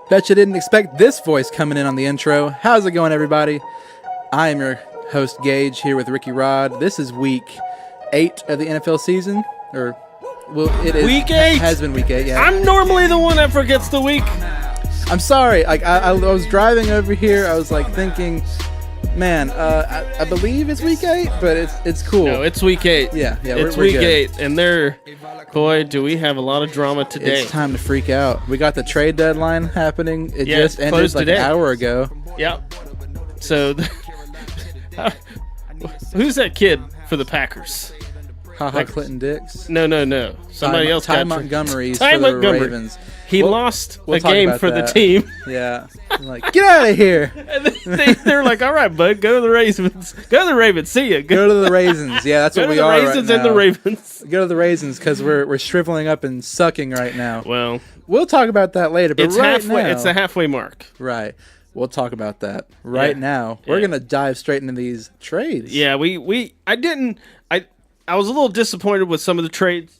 Bet you didn't expect this voice coming in on the intro. How's it going, everybody? I am your host, Gage, here with Ricky Rod. This is week 8 of the NFL season. It is. Week 8? Has been week 8, yeah. I'm normally the one that forgets the week. I'm sorry. I was driving over here. I was thinking, man, I believe it's week 8, but it's cool. No, it's week 8. Yeah, it's we're week good. 8, and boy, do we have a lot of drama today. It's time to freak out. We got the trade deadline happening. It just ended closed like today. an hour ago. Yep. So, who's that kid for the Packers? Clinton Dix. No. Somebody else Ty got Montgomery's Ty for the Montgomery. Ravens. He We'll lost a talk game about for that. the team. Yeah. I'm like, get out of here. And they're like, all right, bud, go to the Ravens. Go to the Ravens. See ya. Go to the Raisins. Yeah, that's Go what to we the are Raisins right and the now. Ravens. Go to the Raisins because we're shriveling up and sucking right now. Well, We'll talk about that later. But it's right halfway. now, It's the halfway mark. right. We'll talk about that right Yeah. now. We're Yeah. gonna dive straight into these trades. Yeah, I was a little disappointed with some of the trades.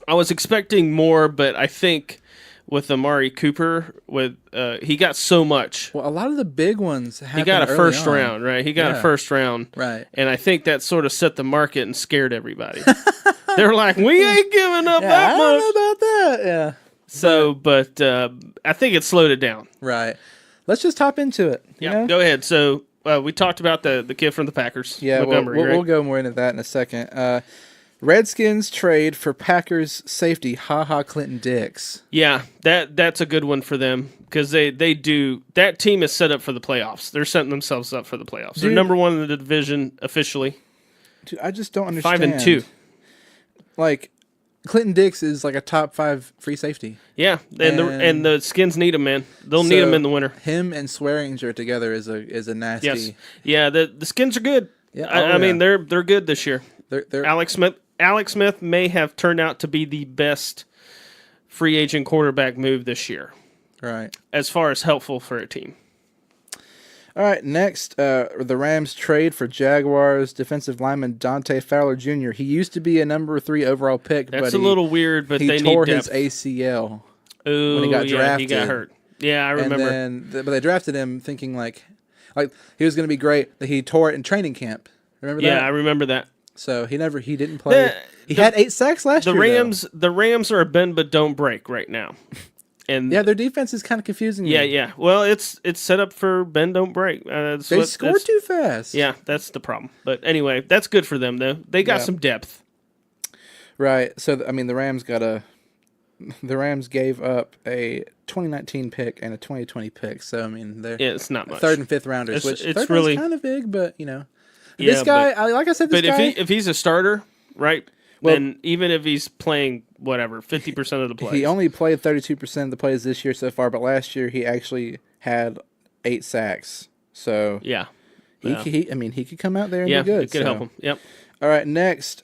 I was expecting more, but I think with Amari Cooper, he got so much. Well, a lot of the big ones happened He got a early first on. round, right? He got Yeah. a first round. Right. And I think that sort of set the market and scared everybody. They're like, we ain't giving up Yeah, that I much. don't know about that. Yeah. So, but I think it slowed it down. Right. Let's just hop into it. you Yeah, know? go ahead. So we talked about the kid from the Packers. Yeah, Montgomery, we'll right? go more into that in a second. Redskins trade for Packers safety Clinton Dix. Yeah, that's a good one for them because they do. That team is set up for the playoffs. They're setting themselves up for the playoffs. They're Dude. number 1 in the division officially. Dude, I just don't understand. 5-2. Like, Clinton Dix is like a top 5 free safety. Yeah, and the Skins need him, man. They'll need him in the winter. Him and Swearinger together is a nasty. Yes, yeah. The Skins are good. Yeah, I mean they're good this year. They're Alex Smith may have turned out to be the best free agent quarterback move this year, right. as far as helpful for a team. All right, next, the Rams trade for Jaguars defensive lineman Dante Fowler Jr. He used to be a number 3 overall pick, That's but a little weird, but he they tore need his depth. ACL. Ooh, when he got yeah, he drafted. got hurt. Yeah, I remember. And then, but they drafted him thinking like he was going to be great. That he tore it in training camp. Remember that? Yeah, I remember that. So he didn't play. He had 8 sacks last year. The Rams are a bend but don't break right now. And Yeah, their defense is kind of confusing. me. yeah. Well, it's set up for bend don't break. They score too fast. Yeah, that's the problem. But anyway, that's good for them though. They got Yeah. some depth. Right. So the Rams gave up a 2019 pick and a 2020 pick. So I mean, they're Yeah, it's not much. 3rd and 5th rounders, It's- which it's third really- round's kind of big, but you know, Yeah, this guy, like I said, this But guy. if he's a starter, right? Well- then even if he's playing whatever 50% of the plays, He only played 32% of the plays this year so far, but last year he actually had 8 sacks. So yeah, he could come out there and yeah, do good. it could so. help him. Yep. All right, next,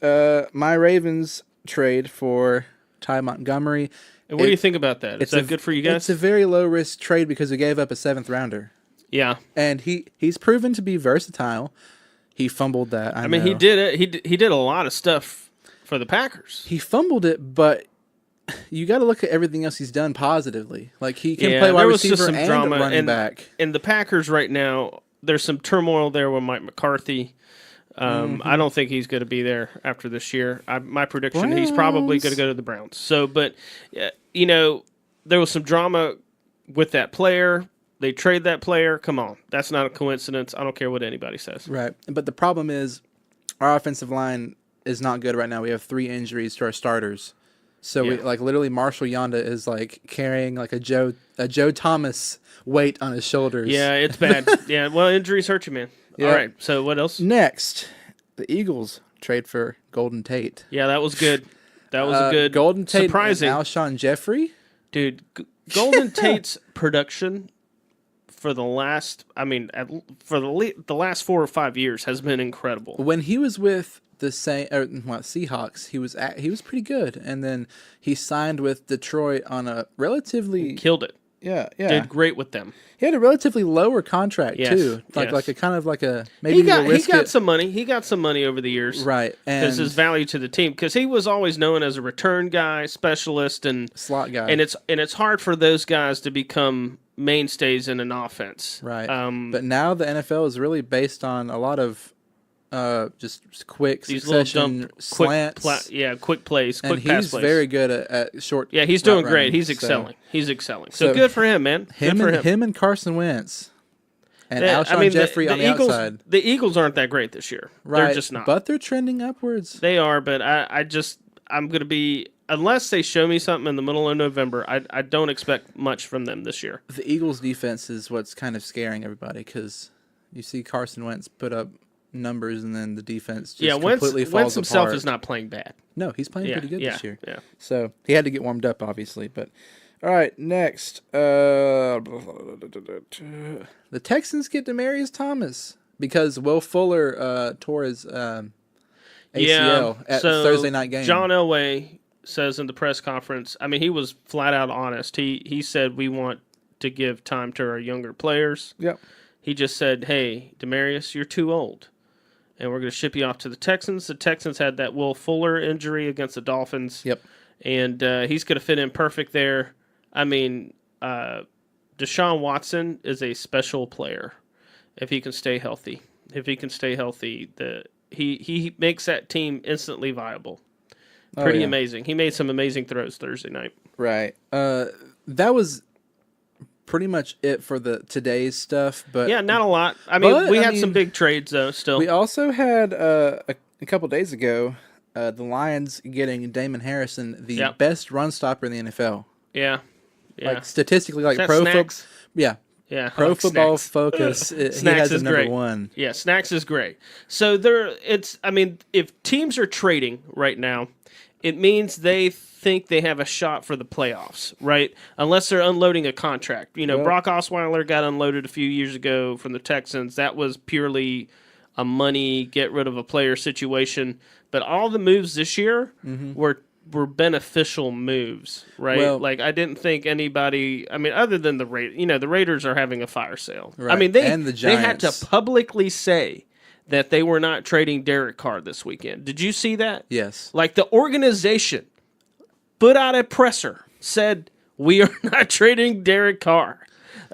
my Ravens trade for Ty Montgomery. And what do you think about that? Is that good for you guys? It's a very low risk trade because we gave up a 7th rounder, Yeah. and he's proven to be versatile. He fumbled that. I mean, know. he did it. He did a lot of stuff for the Packers. He fumbled it, but you got to look at everything else he's done positively. Like he can Yeah, play wide there was just receiver some and drama, running and- back. And the Packers right now, there's some turmoil there with Mike McCarthy. I don't think he's going to be there after this year. My prediction, he's probably going to go to the Browns. So, but there was some drama with that player. They trade that player. Come on, that's not a coincidence. I don't care what anybody says. Right, but the problem is our offensive line is not good right now. We have 3 injuries to our starters. So we Yeah. literally Marshall Yonda is carrying a Joe Thomas weight on his shoulders. Yeah, it's bad. Yeah, well, injuries hurt you, man. Yeah. All right, so what else? Next, the Eagles trade for Golden Tate. Yeah, that was good. That was a good Golden Tate surprising. and Alshon Jeffrey. Dude, Golden Tate's production for the last, the last 4 or 5 years has been incredible. When he was with the Seahawks, he was pretty good, and then he signed with Detroit on a relatively Killed it. Yeah, yeah. Did great with them. He had a relatively lower contract too, like a kind of like a maybe he got some money. He got some money over the years, right? Because his value to the team, because he was always known as a return guy, specialist, and slot guy, and it's hard for those guys to become mainstays in an offense, right? But now the NFL is really based on a lot of just quick succession slants, quick plays, quick and pass he's plays. very good at short. Yeah, he's doing running, great. He's excelling. He's excelling. So good for him, man. Him and Carson Wentz and Alshon Jeffrey on the Eagles, outside. The Eagles aren't that great this year. Right, They're just not. But they're trending upwards. They are, but I'm going to be, unless they show me something in the middle of November, I don't expect much from them this year. The Eagles' defense is what's kind of scaring everybody because you see Carson Wentz put up numbers and then the defense just completely falls Wentz himself apart. Is not playing bad. No, he's playing pretty good this year. Yeah. So he had to get warmed up, obviously. But all right, next, the Texans get Demaryius Thomas because Will Fuller tore his ACL at the Thursday night game. John Elway says in the press conference, I mean, he was flat out honest. He said we want to give time to our younger players. Yep. He just said, "Hey, Demaryius, you're too old, and we're going to ship you off to the Texans." The Texans had that Will Fuller injury against the Dolphins. Yep. And he's going to fit in perfect there. I mean, Deshaun Watson is a special player if he can stay healthy. He makes that team instantly viable. Pretty amazing. He made some amazing throws Thursday night. Right. That was pretty much it for the today's stuff. But yeah, not a lot. I mean, we had some big trades though. Still, we also had a couple days ago the Lions getting Damon Harrison, the best run stopper in the NFL. Yeah. Like statistically, like Pro Football Focus, Snacks he has is number great. one. Yeah, Snacks is great. So if teams are trading right now, it means they think they have a shot for the playoffs, right? Unless they're unloading a contract. Brock Osweiler got unloaded a few years ago from the Texans. That was purely a money, get rid of a player situation. But all the moves this year were beneficial moves, right? Well, I didn't think anybody. I mean, other than the Raiders, the Raiders are having a fire sale. Right. I mean, the they had to publicly say that they were not trading Derek Carr this weekend. Did you see that? Yes. The organization put out a presser, said we are not trading Derek Carr.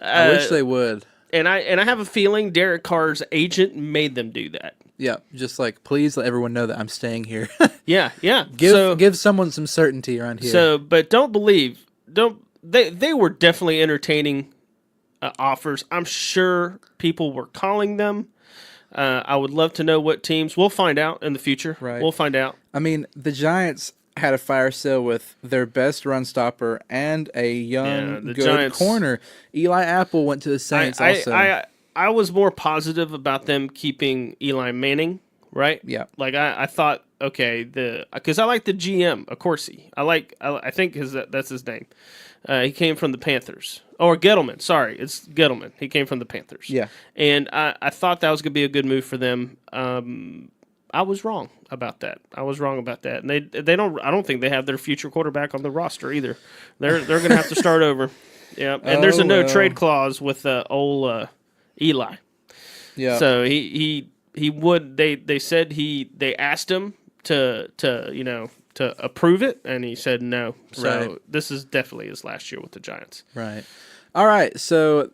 I wish they would. And I have a feeling Derek Carr's agent made them do that. Yeah, just please let everyone know that I'm staying here. Yeah. Give someone some certainty around here. So, but they were definitely entertaining offers. I'm sure people were calling them. I would love to know what teams. We'll find out in the future. Right. We'll find out. I mean, the Giants had a fire sale with their best run stopper and a young, good Giants, corner. Eli Apple went to the Saints also. I was more positive about them keeping Eli Manning, right? Yeah. I thought, okay, because I like the GM, of course. I think that's his name. He came from the Panthers. Or Gettleman, sorry. It's Gettleman. He came from the Panthers. Yeah. And I thought that was going to be a good move for them. I was wrong about that. And they don't. I don't think they have their future quarterback on the roster either. They're going to have to start over. Yeah. And there's a no trade clause with old Eli. Yeah. So he would. They said they asked him to approve it, and he said no. So this is definitely his last year with the Giants. Right. All right. So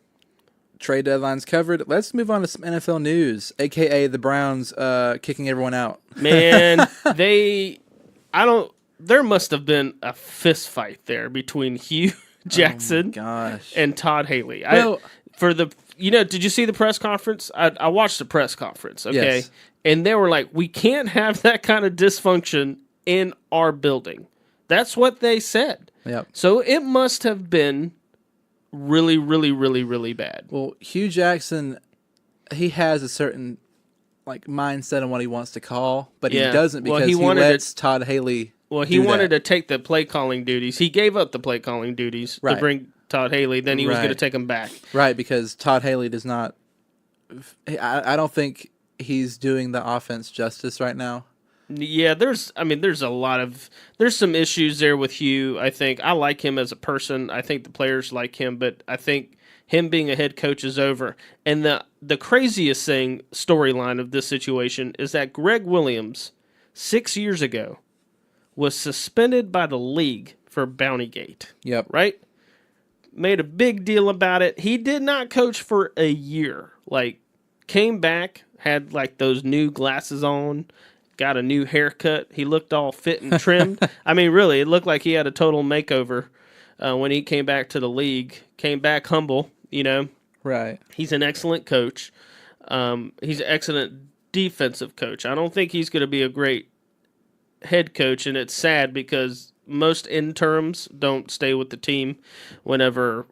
trade deadline's covered. Let's move on to some NFL news, aka the Browns kicking everyone out. Man, there must have been a fist fight there between Hugh Jackson and Todd Haley. Did you see the press conference? I watched the press conference, okay? Yes. And they were like, we can't have that kind of dysfunction in our building. That's what they said. Yep. So it must have been really, really, really, really bad. Well, Hugh Jackson, he has a certain mindset on what he wants to call, but he doesn't because he lets Todd Haley he wanted to take the play calling duties. He gave up the play calling duties to bring Todd Haley. Then he was going to take him back. Right, because Todd Haley does not. I don't think he's doing the offense justice right now. Yeah, there's some issues there with Hugh. I think I like him as a person. I think the players like him, but I think him being a head coach is over. And the craziest storyline of this situation is that Greg Williams 6 years ago was suspended by the league for Bountygate. Yep. Right? Made a big deal about it. He did not coach for a year. Like, came back, had like those new glasses on, got a new haircut. He looked all fit and trimmed. I mean, really, it looked like he had a total makeover when he came back to the league. Came back humble, Right. He's an excellent coach. He's an excellent defensive coach. I don't think he's going to be a great head coach, and it's sad because most interims don't stay with the team whenever,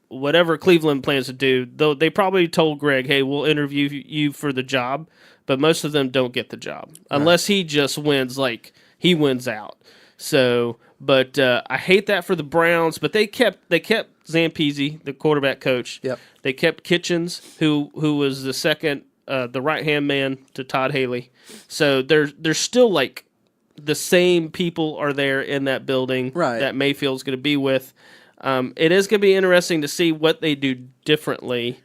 whatever Cleveland plans to do. Though they probably told Greg, hey, we'll interview you for the job, but most of them don't get the job unless he just wins, like he wins out. So, but I hate that for the Browns, but they kept Zampese, the quarterback coach. Yep. They kept Kitchens, who was the second, the right-hand man to Todd Haley. So there's still like the same people are there in that building that Mayfield's going to be with. It is going to be interesting to see what they do differently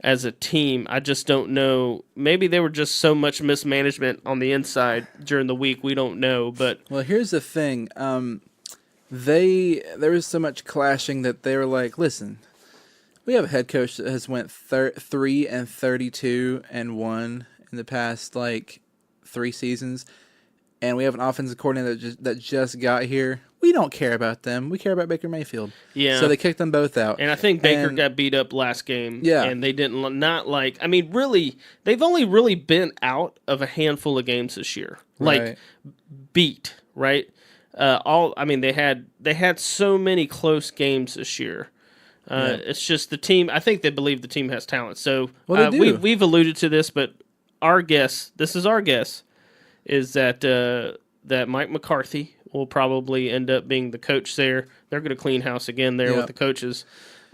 as a team. I just don't know. Maybe they were just so much mismanagement on the inside during the week. We don't know. But well, here's the thing. There was so much clashing that they were like, listen, we have a head coach that has went 3-32-1 in the past like 3 seasons. And we have an offensive coordinator that just got here. We don't care about them. We care about Baker Mayfield. Yeah. So they kicked them both out. And I think Baker got beat up last game. Yeah. And they didn't really, they've only really been out of a handful of games this year. Like beat, right? They had so many close games this year. It's just the team. I think they believe the team has talent. So we've alluded to this, but this is our guess, is that Mike McCarthy will probably end up being the coach there. They're going to clean house again there with the coaches.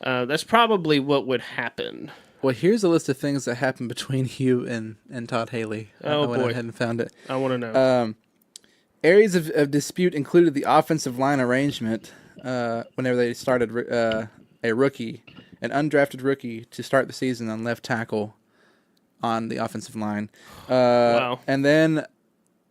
That's probably what would happen. Well, here's a list of things that happened between Hugh and Todd Haley. I went ahead and found it. I want to know. Areas of dispute included the offensive line arrangement whenever they started an undrafted rookie, to start the season on left tackle on the offensive line. Wow. And then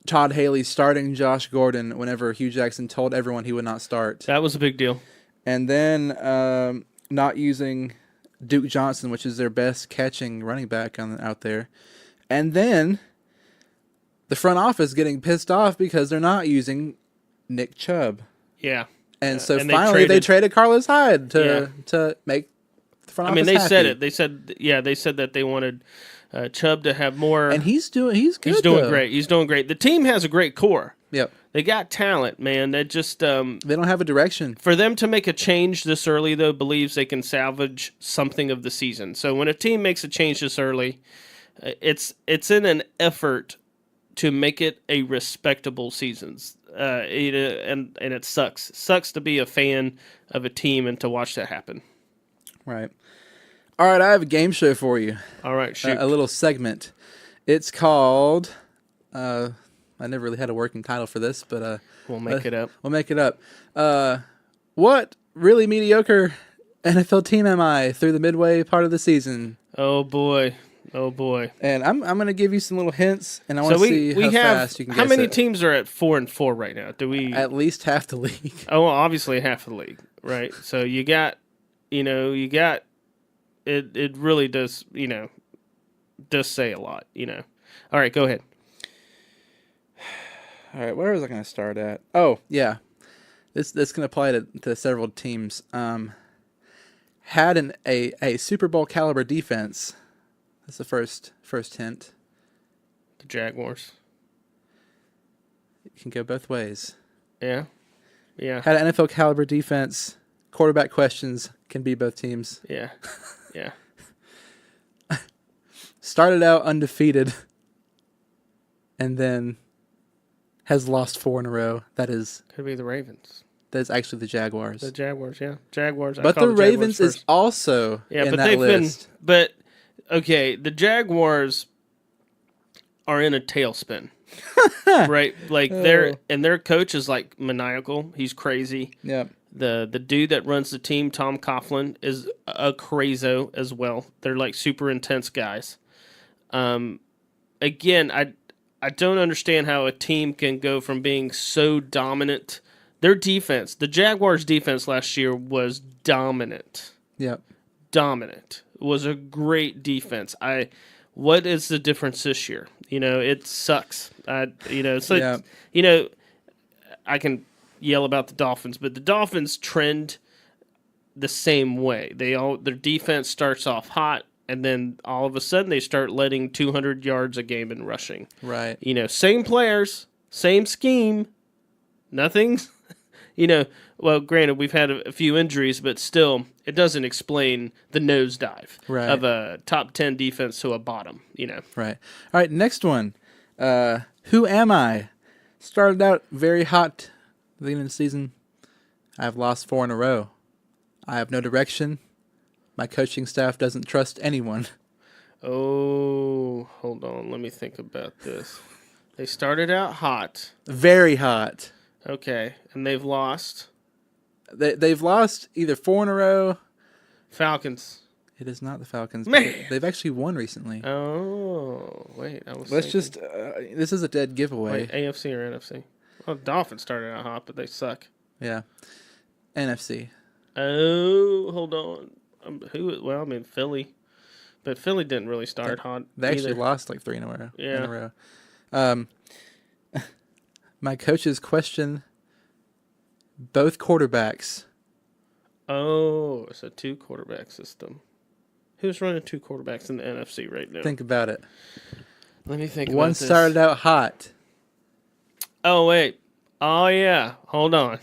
Todd Haley starting Josh Gordon whenever Hugh Jackson told everyone he would not start. That was a big deal. And then not using Duke Johnson, which is their best catching running back out there. And then the front office getting pissed off because they're not using Nick Chubb. Yeah. And so finally they traded Carlos Hyde to make the front office happy. Said it. They said that they wanted Chubb to have more. And he's good. He's doing great. He's doing great. The team has a great core. Yep. They got talent, man. They just they don't have a direction. For them to make a change this early, though, believes they can salvage something of the season. So when a team makes a change this early, it's in an effort to make it a respectable season. And it sucks. It sucks to be a fan of a team and to watch that happen. Right. All right, I have a game show for you. All right, shoot. A little segment. It's called, I never really had a working title for this, but we'll make it up. We'll make it up. What really mediocre NFL team am I through the midway part of the season? Oh, boy. And I'm going to give you some little hints, and I want to see how fast you can guess it. How many teams are at 4-4 right now? Do we at least half the league? Oh, well, obviously half the league, right? So you got it really does, does say a lot, All right, go ahead. All right, where was I going to start at? Oh, yeah. This can apply to several teams. Had a Super Bowl caliber defense. That's the first hint. The Jaguars. It can go both ways. Yeah. Had an NFL caliber defense. Quarterback questions can be both teams. Yeah. Started out undefeated, and then has lost 4 in a row. That is could be the Ravens. That's actually the Jaguars. The Jaguars, yeah, Jaguars. But the Ravens is also in that list. But okay, the Jaguars are in a tailspin. Right? Like their coach is like maniacal. He's crazy. Yep. The dude that runs the team, Tom Coughlin, is a crazo as well. They're like super intense guys. Again, I don't understand how a team can go from being so dominant. Their defense, the Jaguars' defense last year was dominant. Yep. Dominant. It was a great defense. What is the difference this year? It sucks. It's like, I can yell about the Dolphins, but the Dolphins trend the same way. Their defense starts off hot, and then all of a sudden they start letting 200 yards a game in rushing. Right. Same players, same scheme, nothing's, well, granted, we've had a few injuries, but still, it doesn't explain the nosedive of a top 10 defense to a bottom, Right. All right, next one. Who am I? Started out very hot at the beginning of the season. I've lost 4 in a row. I have no direction. My coaching staff doesn't trust anyone. Oh, hold on. Let me think about this. They started out hot. Very hot. Okay, and they've lost. They've lost either 4 in a row. Falcons. It is not the Falcons. Man. They've actually won recently. Oh, wait. Let's just... this is a dead giveaway. Wait, AFC or NFC? Well, Dolphins started out hot, but they suck. Yeah. NFC. Oh, hold on. Philly. But Philly didn't really start hot. They actually either. lost like 3 in a row. Yeah. In a row. My coaches question both quarterbacks. Oh, it's a 2-quarterback system. Who's running 2 quarterbacks in the NFC right now? Think about it. Let me think One about this. started out hot. Oh, wait. Oh, yeah. Hold on.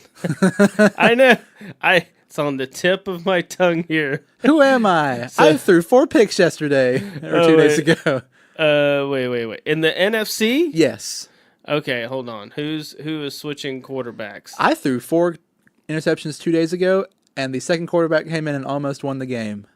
I know. It's on the tip of my tongue here. Who am I? I threw 4 picks yesterday or 2 days ago. Wait. In the NFC? Yes. Okay, hold on. Who is switching quarterbacks? I threw 4 interceptions 2 days ago, and the second quarterback came in and almost won the game.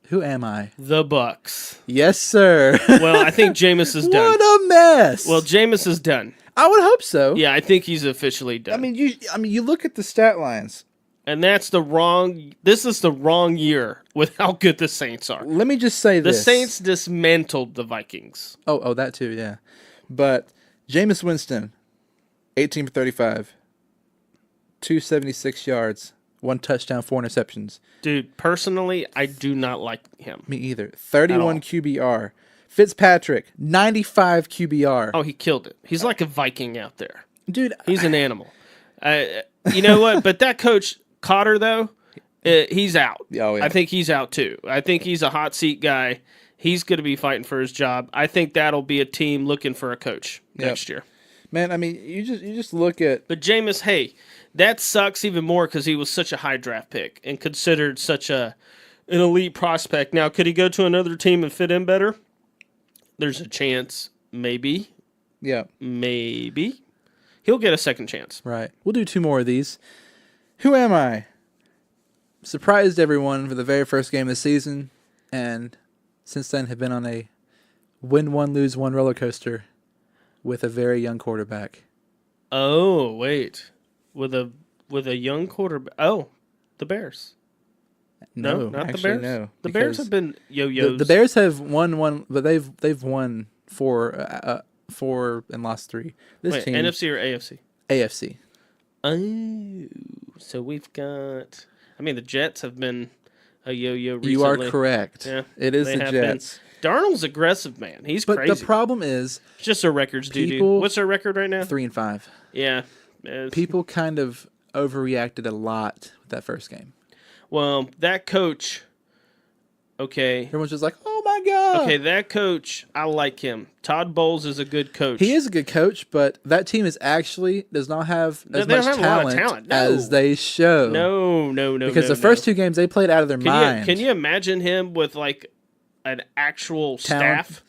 Who am I? The Bucks. Yes, sir. Well, I think Jameis is done. What a mess. Well, Jameis is done. I would hope so. Yeah, I think he's officially done. You look at the stat lines. And this is the wrong year with how good the Saints are. Let me just say this. The Saints dismantled the Vikings. Oh, that too, yeah. But Jameis Winston, 18 for 35, 276 yards, 1 touchdown, 4 interceptions. Dude, personally, I do not like him. Me either. 31 QBR. Fitzpatrick, 95 QBR. Oh, he killed it. He's like a Viking out there. Dude. He's an animal. You know what? But that coach, Cotter, though, he's out. Oh, yeah. I think he's out, too. I think he's a hot seat guy. He's going to be fighting for his job. I think that'll be a team looking for a coach next year. Man, you just look at... But Jameis, hey, that sucks even more because he was such a high draft pick and considered such an elite prospect. Now, could he go to another team and fit in better? There's a chance. Maybe. Yeah. Maybe. He'll get a second chance. Right. We'll do 2 more of these. Who am I? Surprised everyone for the very first game of the season, and since then have been on a win 1, lose 1 roller coaster with a very young quarterback. Oh, wait. With a young quarterback. Oh, the Bears. No, not the Bears. No, the Bears have been yo-yos. The Bears have won 1, but they've won 4 and lost 3. Wait, team, NFC or AFC? AFC. Oh, so we've got... the Jets have been a yo-yo recently. You are correct. Yeah, it is the Jets. Darnold's aggressive, man. He's crazy. But the problem is... It's just their records, dude. What's their record right now? 3-5. Yeah. People kind of overreacted a lot with that first game. Well, that coach... Okay. Everyone's just like, oh my God. Okay, that coach, I like him. Todd Bowles is a good coach. He is a good coach, but that team does not have as much talent as they show. No. Because the first 2 games they played out of their mind. Can you imagine him with like an actual talent? Staff?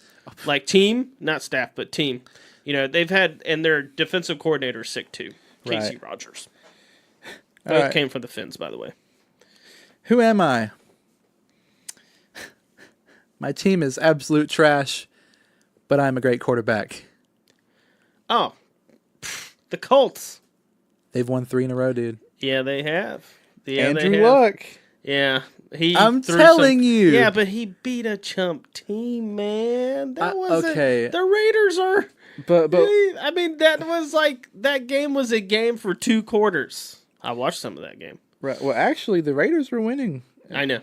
Like team? Not staff, but team. They've had, and their defensive coordinator is sick too. Casey Rogers. Both came from the Finns, by the way. Who am I? My team is absolute trash, but I'm a great quarterback. Oh, the Colts. They've won 3 in a row, dude. Yeah, they have. Yeah, Andrew they have. Luck. Yeah, I'm telling you. Yeah, but he beat a chump team, man. That was okay. The Raiders are. But I mean, that game was a game for 2 quarters. I watched some of that game. right. Well, actually, the Raiders were winning. I know.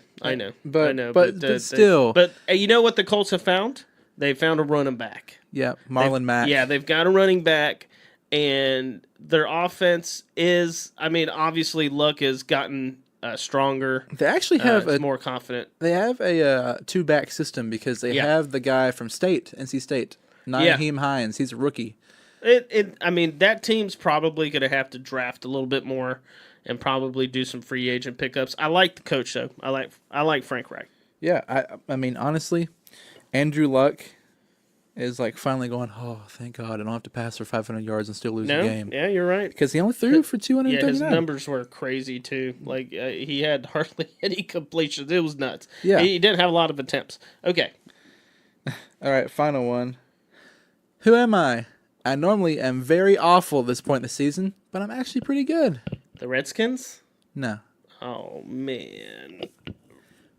But still. But you know what the Colts have found? They found a running back. Yeah, Marlon Mack. Yeah, they've got a running back, and their offense is. I mean, obviously, Luck has gotten stronger. They actually have more confident. They have a 2-back system because they have the guy from NC State, Nyheim Hines. He's a rookie. I mean, that team's probably going to have to draft a little bit more and probably do some free agent pickups. I like the coach though. I like Frank Reich. Yeah, I mean, honestly, Andrew Luck is like finally going, oh, thank God, I don't have to pass for 500 yards and still lose the game. Yeah, you're right. Because he only threw for 239. Yeah, his numbers were crazy too. Like he had hardly any completions. It was nuts. Yeah, he didn't have a lot of attempts. Okay. All right, final one. Who am I? I normally am very awful at this point in the season, but I'm actually pretty good. The Redskins? No. Oh man.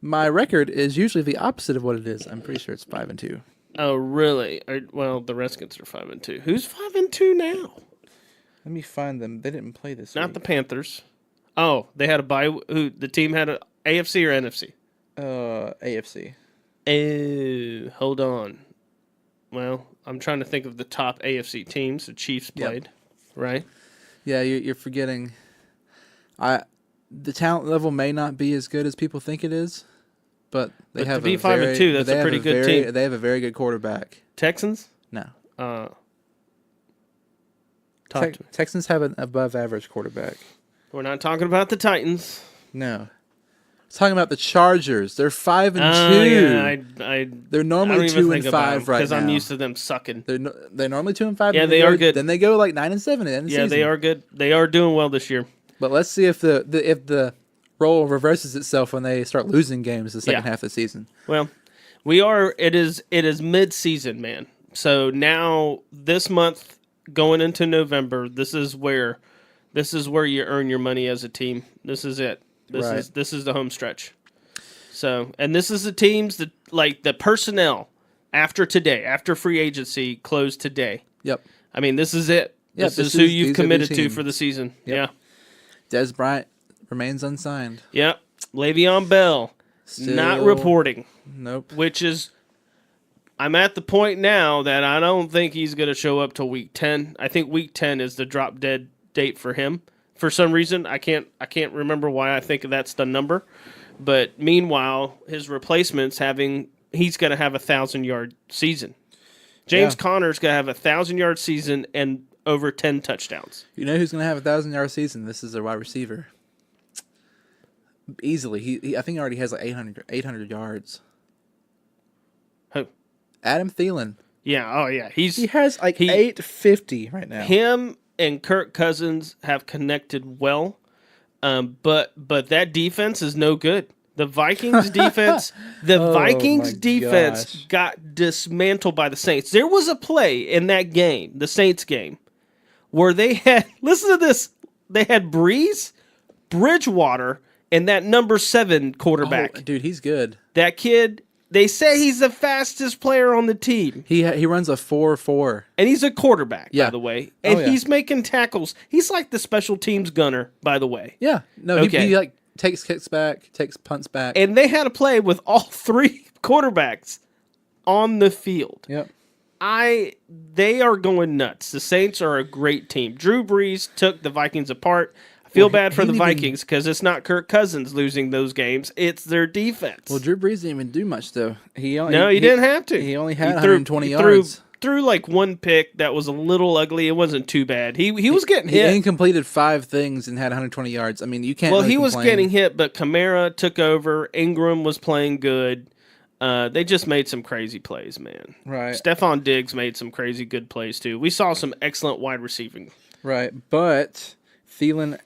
My record is usually the opposite of what it is. I'm pretty sure it's 5-2. Oh really? Well, the Redskins are 5-2. Who's 5-2 now? Let me find them. They didn't play this Not week. the Panthers. Oh, they had a bye. Who the team had a AFC or NFC? AFC. Oh, hold on. Well, I'm trying to think of the top AFC teams. The Chiefs played, right? Yeah, you're forgetting. The talent level may not be as good as people think it is, but they have to be 5-2. That's a pretty good team. They have a very good quarterback. Texans? No. Texans have an above-average quarterback. We're not talking about the Titans. No. Talking about the Chargers. They're 5-2. Yeah, they're normally 2-5 right now. Because I'm used to them sucking. They're normally 2-5. Yeah, they are good. Then they go like 9-7 at the end of the season. They are good. They are doing well this year. But let's see if the role reverses itself when they start losing games the second half of the season. Well, we are. It is mid-season, man. So now this month going into November, this is where you earn your money as a team. This is it. This is the home stretch. So, and this is the teams that like the personnel after today, after free agency closed today. Yep. I mean, this is it. Yeah, this is who you've committed to for the season. Yep. Yeah. Des Bryant remains unsigned. Yep. Le'Veon Bell not reporting. Nope. Which is, I'm at the point now that I don't think he's going to show up till week 10. I think week 10 is the drop dead date for him. For some reason, I can't remember why I think that's the number. But meanwhile, his replacement's he's going to have 1,000-yard season. James Conner's going to have 1,000-yard season and over 10 touchdowns. You know who's going to have 1,000-yard season? This is their wide receiver. Easily. He I think he already has like 800 yards. Who? Adam Thielen. Yeah, oh yeah. He has like 850 right now. Him and Kirk Cousins have connected well, but that defense is no good. The Vikings defense, got dismantled by the Saints. There was a play in that game, the Saints game, where they had listen to this. They had Breeze, Bridgewater, and that number 7 quarterback. Oh, dude, he's good. That kid. They say he's the fastest player on the team. He runs a 4.4. And he's a quarterback, by the way. And he's making tackles. He's like the special teams gunner, by the way. Yeah. No, he like takes kicks back, takes punts back. And they had a play with all 3 quarterbacks on the field. Yep. They are going nuts. The Saints are a great team. Drew Brees took the Vikings apart. Feel bad for the Vikings because it's not Kirk Cousins losing those games. It's their defense. Well, Drew Brees didn't even do much, though. He didn't have to. He only had 120 yards. Threw like one pick that was a little ugly. It wasn't too bad. He was getting hit. He incompleted 5 things and had 120 yards. I mean, you can't really was complain. getting hit, but Kamara took over. Ingram was playing good. They just made some crazy plays, man. Right. Stephon Diggs made some crazy good plays, too. We saw some excellent wide receiving. Right, but Thielen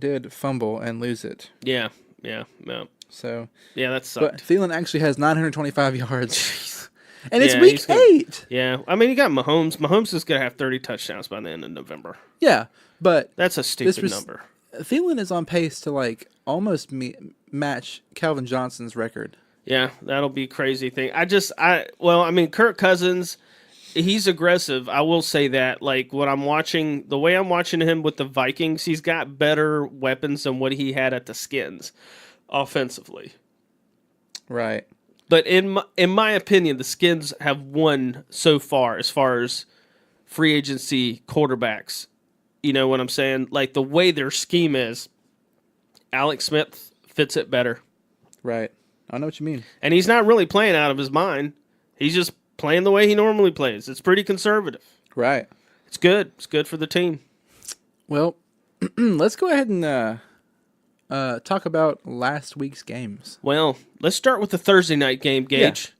did fumble and lose it. Yeah. So yeah, that sucked. But Thielen actually has 925 yards. And it's week 8. Yeah. I mean, you got Mahomes. Mahomes is going to have 30 touchdowns by the end of November. Yeah, but that's a stupid number. Thielen is on pace to like almost match Calvin Johnson's record. Yeah, that'll be a crazy thing. I mean, Kirk Cousins, he's aggressive. I will say that. Like, the way I'm watching him with the Vikings, he's got better weapons than what he had at the Skins offensively. Right. But in my opinion, the Skins have won so far as free agency quarterbacks. You know what I'm saying? Like, the way their scheme is, Alex Smith fits it better. Right. I know what you mean. And he's not really playing out of his mind. He's just playing the way he normally plays. It's pretty conservative. Right. It's good. It's good for the team. Well, let's go ahead and talk about last week's games. Well, let's start with the Thursday night game, Gage.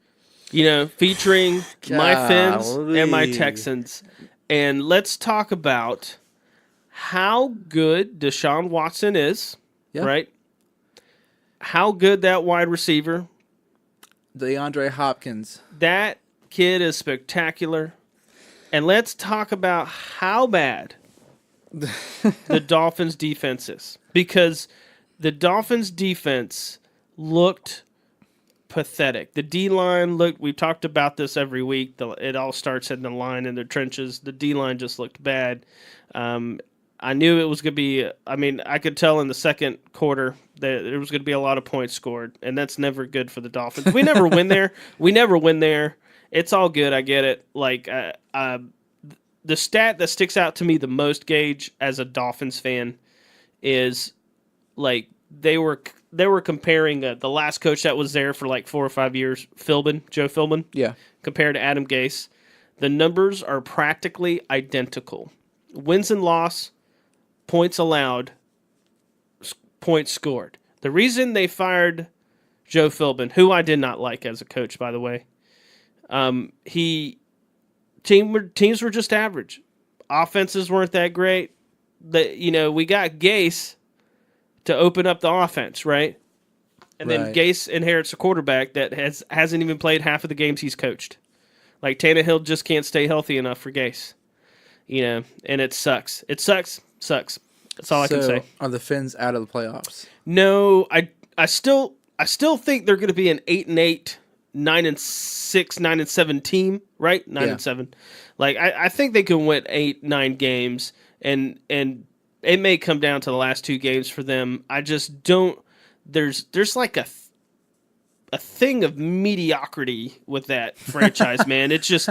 Yeah. You know, featuring my Fins and my Texans. And let's talk about how good Deshaun Watson is, right? How good that wide receiver. DeAndre Hopkins. That kid is spectacular. And let's talk about how bad the Dolphins' defense is. Because the Dolphins' defense looked pathetic. The D-line looked, we've talked about this every week. It all starts in the line in the trenches. The D-line just looked bad. I knew it was going to be, I could tell in the second quarter that there was going to be a lot of points scored, and that's never good for the Dolphins. We never win there. It's all good. I get it. Like, the stat that sticks out to me the most, Gage, as a Dolphins fan is, like, they were comparing the last coach that was there for like 4 or 5 years, Joe Philbin, compared to Adam Gase. The numbers are practically identical. Wins and loss, points allowed, points scored. The reason they fired Joe Philbin, who I did not like as a coach, by the way, teams were just average. Offenses weren't that great. We got Gase to open up the offense, right? And then Gase inherits a quarterback that hasn't even played half of the games he's coached. Like, Tannehill just can't stay healthy enough for Gase. And it sucks. It sucks. That's all I can say. Are the Fins out of the playoffs? No, I still think they're going to be an 8-8, 9-6, 9-7 team, right? 9-7. Like, I think they can win 8-9 games, and it may come down to the last 2 games for them. I just don't. There's like a thing of mediocrity with that franchise, man. It just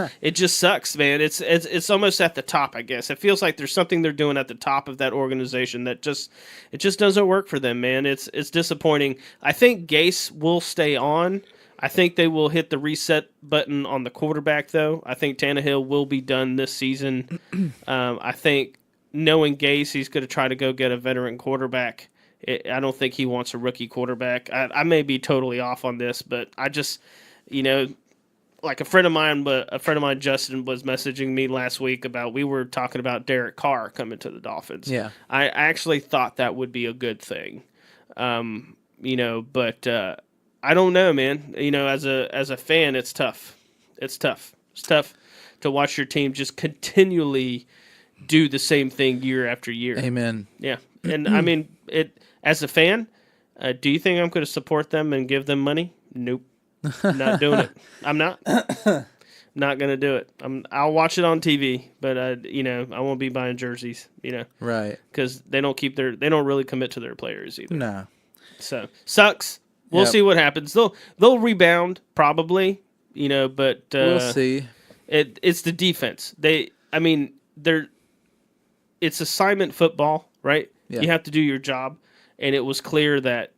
sucks, man. It's almost at the top, I guess. It feels like there's something they're doing at the top of that organization that just doesn't work for them, man. It's disappointing. I think Gase will stay on. I think they will hit the reset button on the quarterback, though. I think Tannehill will be done this season. I think, knowing Gase, he's going to try to go get a veteran quarterback. I don't think he wants a rookie quarterback. I may be totally off on this, but I just, like a friend of mine, Justin, was messaging me last week we were talking about Derek Carr coming to the Dolphins. Yeah. I actually thought that would be a good thing. But I don't know, man. As a fan, it's tough. It's tough to watch your team just continually do the same thing year after year. Amen. Yeah. And I mean, as a fan, do you think I'm going to support them and give them money? Nope. Not doing it. I'm not. Not going to do it. I'll watch it on TV, but I won't be buying jerseys, Right. Cuz they don't really commit to their players either. No. So, sucks. We'll see what happens. They'll rebound probably, but we'll see. It's the defense. It's assignment football, right? Yeah. You have to do your job, and it was clear that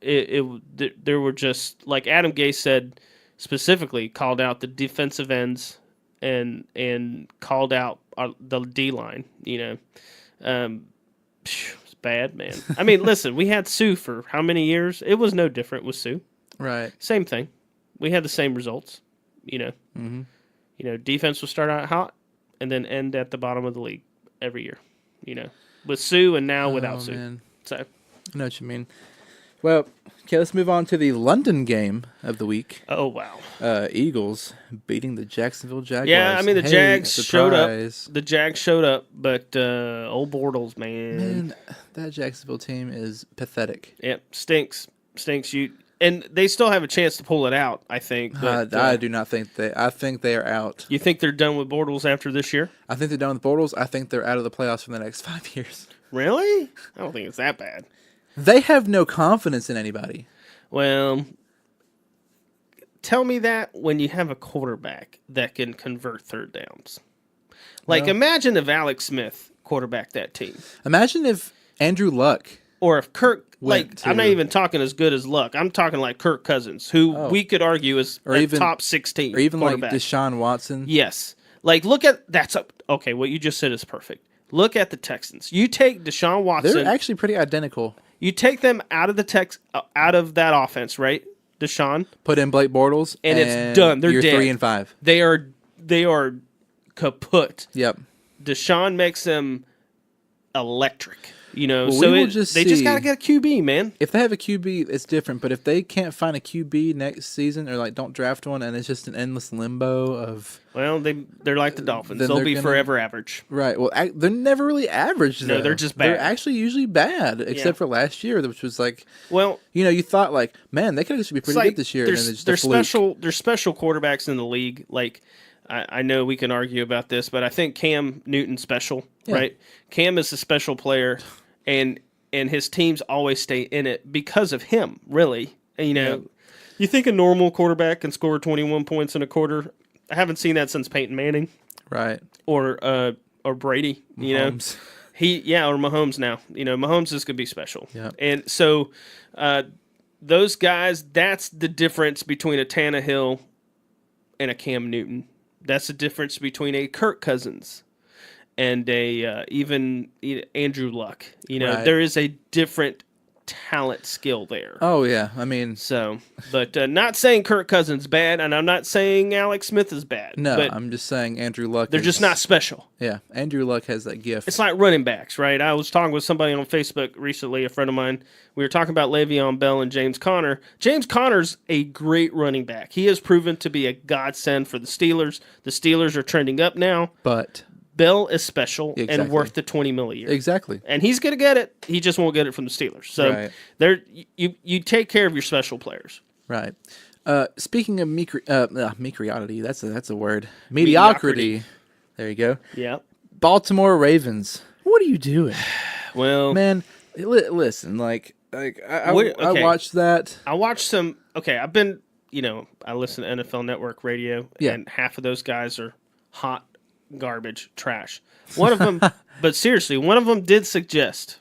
there were just, like Adam Gase said, specifically called out the defensive ends and called out the D line. It's bad, man. I mean, listen, we had Sue for how many years? It was no different with Sue. Right. Same thing. We had the same results. Mm-hmm. Defense will start out hot and then end at the bottom of the league every year. With Sue and now without Sue. Man. So I know what you mean. Well, okay, let's move on to the London game of the week. Oh, wow. Eagles beating the Jacksonville Jaguars. Yeah, I mean, the Hey, Jags showed up. surprise. The Jags showed up, but old Bortles, man. Man, that Jacksonville team is pathetic. Yep, stinks. And they still have a chance to pull it out, I think. But, I do not think I think they are out. You think they're done with Bortles after this year? I think they're done with Bortles. I think they're out of the playoffs for the next 5 years. Really? I don't think it's that bad. They have no confidence in anybody. Well, tell me that when you have a quarterback that can convert third downs. Like, imagine if Alex Smith quarterbacked that team. Imagine if Andrew Luck. Or if Kirk, I'm not even talking as good as Luck. I'm talking like Kirk Cousins, who we could argue is top 16 or even quarterback. like Deshaun Watson. Yes. Like, look at okay, what you just said is perfect. Look at the Texans. You take Deshaun Watson. They're actually pretty identical. You take them out of out of that offense, right? Deshaun. Put in Blake Bortles, and it's done. They're dead. 3-5. They are kaput. Yep. Deshaun makes them electric. You know, well, so they just got to get a QB, man. If they have a QB, it's different. But if they can't find a QB next season, or like don't draft one, and it's just an endless limbo of, well, they're like the Dolphins. They'll be forever average. Right. Well, they're never really average. No, they're just bad. They're actually usually bad, except for last year, which was like, well, you thought like, man, they could actually be pretty good this year. There's special quarterbacks in the league. Like, I know we can argue about this, but I think Cam Newton's special, right? Cam is a special player. And his teams always stay in it because of him, really. And, you think a normal quarterback can score 21 points in a quarter? I haven't seen that since Peyton Manning, right? Or Brady, Mahomes. Or Mahomes now. Mahomes is going to be special. Yep. And so those guys, that's the difference between a Tannehill and a Cam Newton. That's the difference between a Kirk Cousins and even Andrew Luck. Right. There is a different talent skill there. Oh, yeah. I mean... So, but not saying Kirk Cousins bad, and I'm not saying Alex Smith is bad. No, but I'm just saying Andrew Luck they're just not special. Yeah, Andrew Luck has that gift. It's like running backs, right? I was talking with somebody on Facebook recently, a friend of mine. We were talking about Le'Veon Bell and James Conner. James Conner's a great running back. He has proven to be a godsend for the Steelers. The Steelers are trending up now. But... Bell is special and worth the $20 million a year. Exactly. And he's going to get it. He just won't get it from the Steelers. So you take care of your special players. Right. Speaking of mediocrity, that's a word. Mediocrity. There you go. Yeah. Baltimore Ravens. What are you doing? Well, man, listen, I watched that. I watched some. Okay, I've been, I listen to NFL Network radio, and half of those guys are hot garbage trash. One of them, but seriously, one of them did suggest,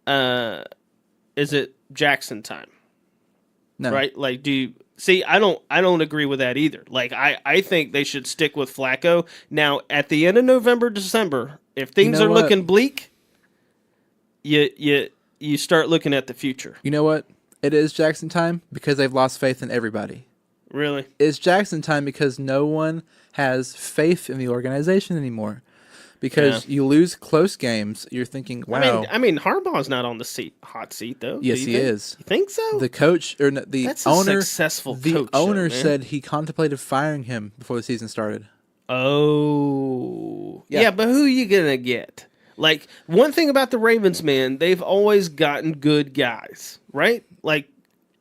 is it Jackson time? No. Right? Like, do you see? I don't agree with that either. Like, I think they should stick with Flacco. Now, at the end of November, December, if things are looking bleak, you start looking at the future. You know what? It is Jackson time because they've lost faith in everybody. Really? It's Jackson time because no one has faith in the organization anymore. Because you lose close games, you're thinking, wow. I mean, Harbaugh's not on the hot seat, though. Yes, he is. You think so? The coach, or the That's owner, a successful the coach, owner though, man. said he contemplated firing him before the season started. Oh. Yeah, but who are you going to get? Like, one thing about the Ravens, man, they've always gotten good guys, right? Like,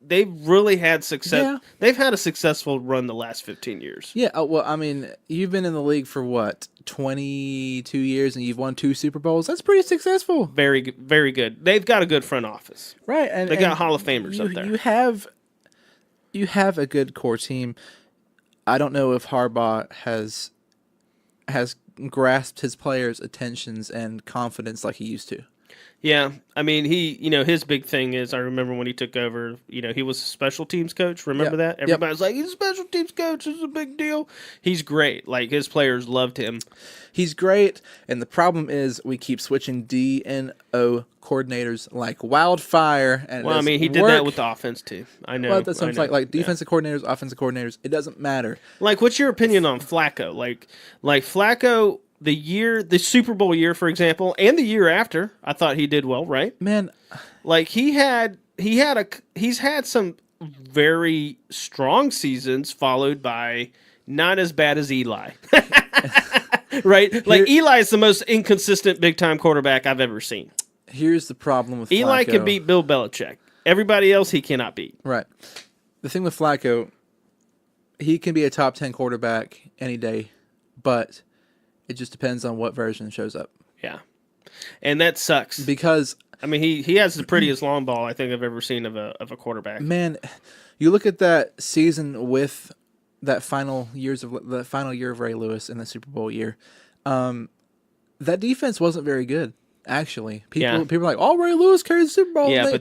they've really had success. Yeah. They've had a successful run the last 15 years. Yeah, well, I mean, you've been in the league for what, 22 years, and you've won 2 Super Bowls? That's pretty successful. Very good. Very good. They've got a good front office. Right. They got Hall of Famers up there. You have a good core team. I don't know if Harbaugh has grasped his players' attentions and confidence like he used to. Yeah, I mean, his big thing is, I remember when he took over, he was a special teams coach. Remember that? Everybody's like, he's a special teams coach. This is a big deal. He's great. Like, his players loved him. He's great, and the problem is we keep switching D and O coordinators like wildfire. And well, I mean, he did that with the offense, too. I know. Well, that's what I'm like defensive coordinators, offensive coordinators, it doesn't matter. Like, what's your opinion on Flacco? Like Flacco... The Super Bowl year, for example, and the year after, I thought he did well, right? Man, like he had he's had some very strong seasons followed by not as bad as Eli. Right? Like Eli is the most inconsistent big time quarterback I've ever seen. Here's the problem with Eli Flacco. can beat Bill Belichick. Everybody else he cannot beat. Right. The thing with Flacco, he can be a top 10 quarterback any day, but it just depends on what version shows up. Yeah. And that sucks. Because I mean, he has the prettiest long ball I think I've ever seen of a quarterback. man, you look at that season with that final year of Ray Lewis in the Super Bowl year. That defense wasn't very good. Actually, people are like, "Oh, Ray Lewis carries the Super Bowl." Yeah,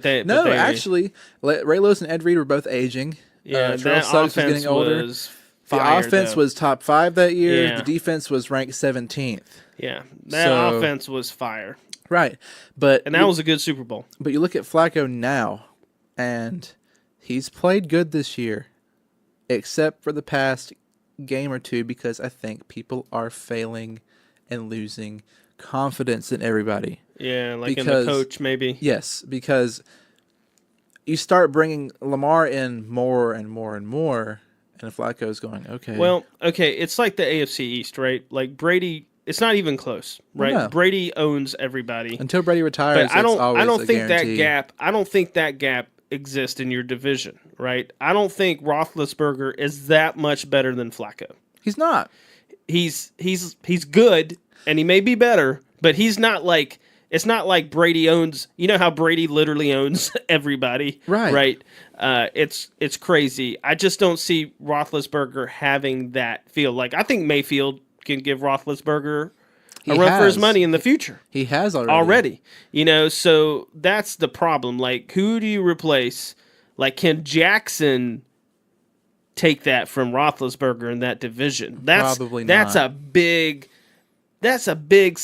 actually, Ray Lewis and Ed Reed were both aging. Yeah, Terrell that Suggs was getting older. was fire, the offense though. was top 5 that year. Yeah. The defense was ranked 17th. Yeah, that offense was fire. Right, but that was a good Super Bowl. But you look at Flacco now, and he's played good this year, except for the past game or two, because I think people are failing and losing confidence in everybody. Yeah, like in the coach, maybe. Yes, because you start bringing Lamar in more and more and more, and Flacco's going, okay. Well, okay, it's like the AFC East, right? Like Brady, it's not even close, right? No. Brady owns everybody. Until Brady retires, but I don't a think guarantee. I don't think that gap exists in your division, right? I don't think Roethlisberger is that much better than Flacco. He's not. He's good, and he may be better, but he's not like. It's not like Brady owns. You know how Brady literally owns everybody, Right? Right. It's crazy. I just don't see Roethlisberger having that feel. Like I think Mayfield can give Roethlisberger a run for his money in the future. He has already. So that's the problem. Like, who do you replace? Like, can Jackson take that from Roethlisberger in that division? Probably not. That's a big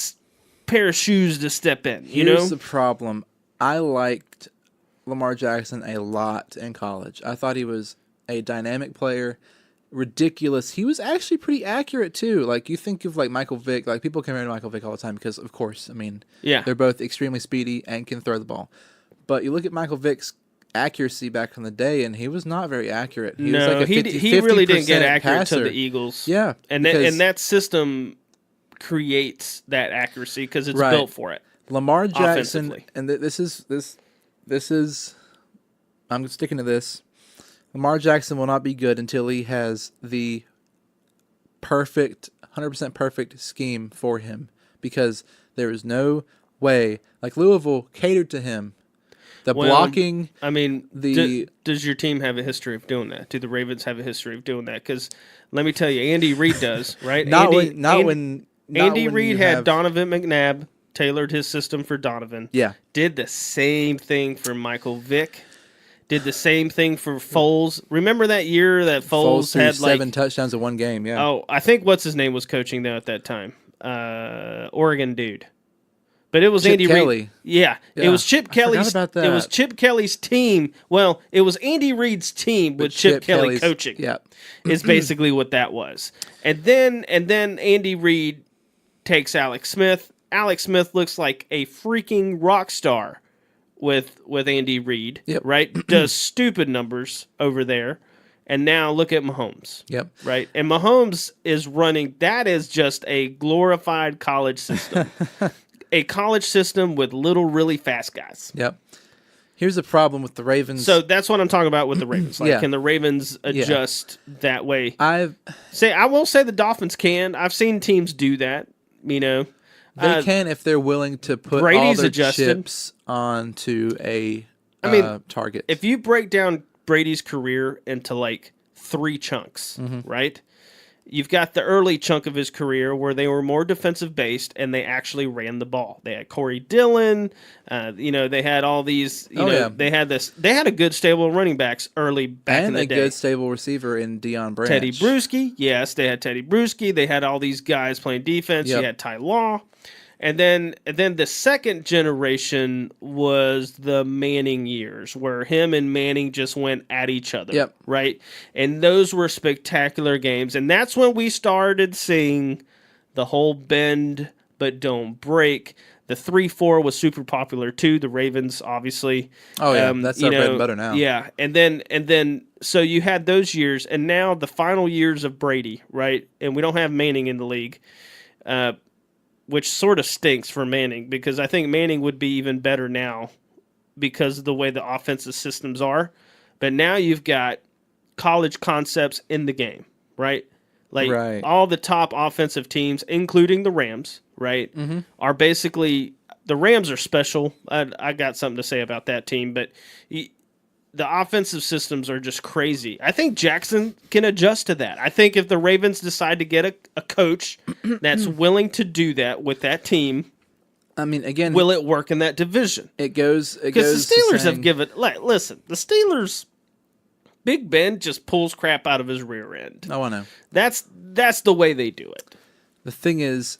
pair of shoes to step in. Here's the problem. I liked Lamar Jackson a lot in college. I thought he was a dynamic player. Ridiculous. He was actually pretty accurate too. Like you think of like Michael Vick, like people compare to Michael Vick all the time because of course, I mean, they're both extremely speedy and can throw the ball. But you look at Michael Vick's accuracy back in the day and he was not very accurate. He was like a 50, he really didn't get accurate passer. to the Eagles. Yeah. And that system creates that accuracy because it's built for it. Lamar Jackson, and this is I'm sticking to this. Lamar Jackson will not be good until he has the perfect, 100% perfect scheme for him because there is no way. Like Louisville catered to him. The blocking. I mean, does your team have a history of doing that? Do the Ravens have a history of doing that? Because let me tell you, Andy Reid does, right? Andy Reid had Donovan McNabb, tailored his system for Donovan. Yeah. Did the same thing for Michael Vick. Did the same thing for Foles. Remember that year that Foles had like 7 touchdowns in one game, yeah. Oh, I think what's his name was coaching though at that time. Oregon dude. But it was Chip Andy Kelly. Reid. Yeah. It was Chip Kelly's. About that. It was Chip Kelly's team. Well, it was Andy Reid's team with Chip Kelly coaching. Yeah. Is basically what that was. And then Andy Reid takes Alex Smith. Alex Smith looks like a freaking rock star with Andy Reid, right? Does stupid numbers over there. And now look at Mahomes. Yep. Right? And Mahomes is running, that is just a glorified college system. A college system with little really fast guys. Yep. Here's the problem with the Ravens. So that's what I'm talking about with the Ravens. Like, can the Ravens adjust that way? I will say the Dolphins can. I've seen teams do that. They can if they're willing to put Brady's all their chips onto a target. If you break down Brady's career into like 3 chunks, right? You've got the early chunk of his career where they were more defensive based and they actually ran the ball. They had Corey Dillon, they had all these, they had a good stable of running backs early back in the day. And a good stable receiver in Deion Branch. Teddy Bruschi, yes, they had Teddy Bruschi. They had all these guys playing defense. You had Ty Law. And then the second generation was the Manning years, where him and Manning just went at each other, right? And those were spectacular games. And that's when we started seeing the whole bend but don't break, The 3-4 was super popular too. The Ravens, obviously. Oh yeah, that's our bread and butter now. Yeah, and then so you had those years, and now the final years of Brady, right? And we don't have Manning in the league, which sort of stinks for Manning because I think Manning would be even better now because of the way the offensive systems are. But now you've got college concepts in the game, right? Like all the top offensive teams, including the Rams, right, are basically the Rams are special. I got something to say about that team, but the offensive systems are just crazy. I think Jackson can adjust to that. I think if the Ravens decide to get a coach that's willing to do that with that team, I mean, again, will it work in that division? It goes because the Steelers have given. Listen, the Steelers. Big Ben just pulls crap out of his rear end. Oh, I know. That's the way they do it. The thing is,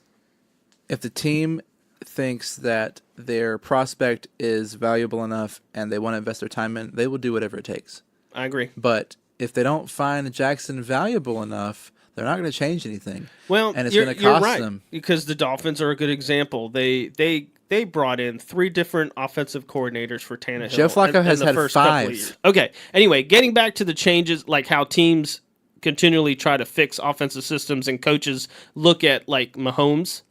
if the team thinks that their prospect is valuable enough and they want to invest their time in, they will do whatever it takes. I agree. But if they don't find Jackson valuable enough, they're not going to change anything. Well, and it's going to cost them. Because the Dolphins are a good example. They brought in 3 different offensive coordinators for Tannehill. Joe Flacco has had 5. Okay. Anyway, getting back to the changes, like how teams continually try to fix offensive systems and coaches look at like Mahomes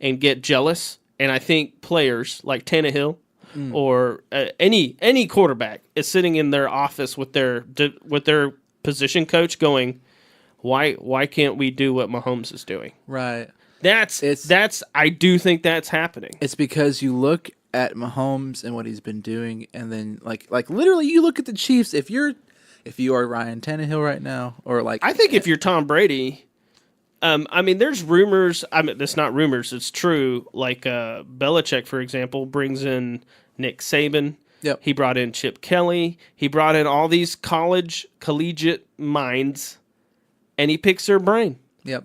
and get jealous. And I think players like Tannehill or any quarterback is sitting in their office with their position coach going, why can't we do what Mahomes is doing? Right. I do think that's happening. It's because you look at Mahomes and what he's been doing, and then like literally you look at the Chiefs. If you are Ryan Tannehill right now, or like I think if you're Tom Brady, I mean, there's rumors. I mean, that's not rumors. It's true. Like Belichick, for example, brings in Nick Saban. Yep. He brought in Chip Kelly. He brought in all these collegiate minds, and he picks their brain. Yep.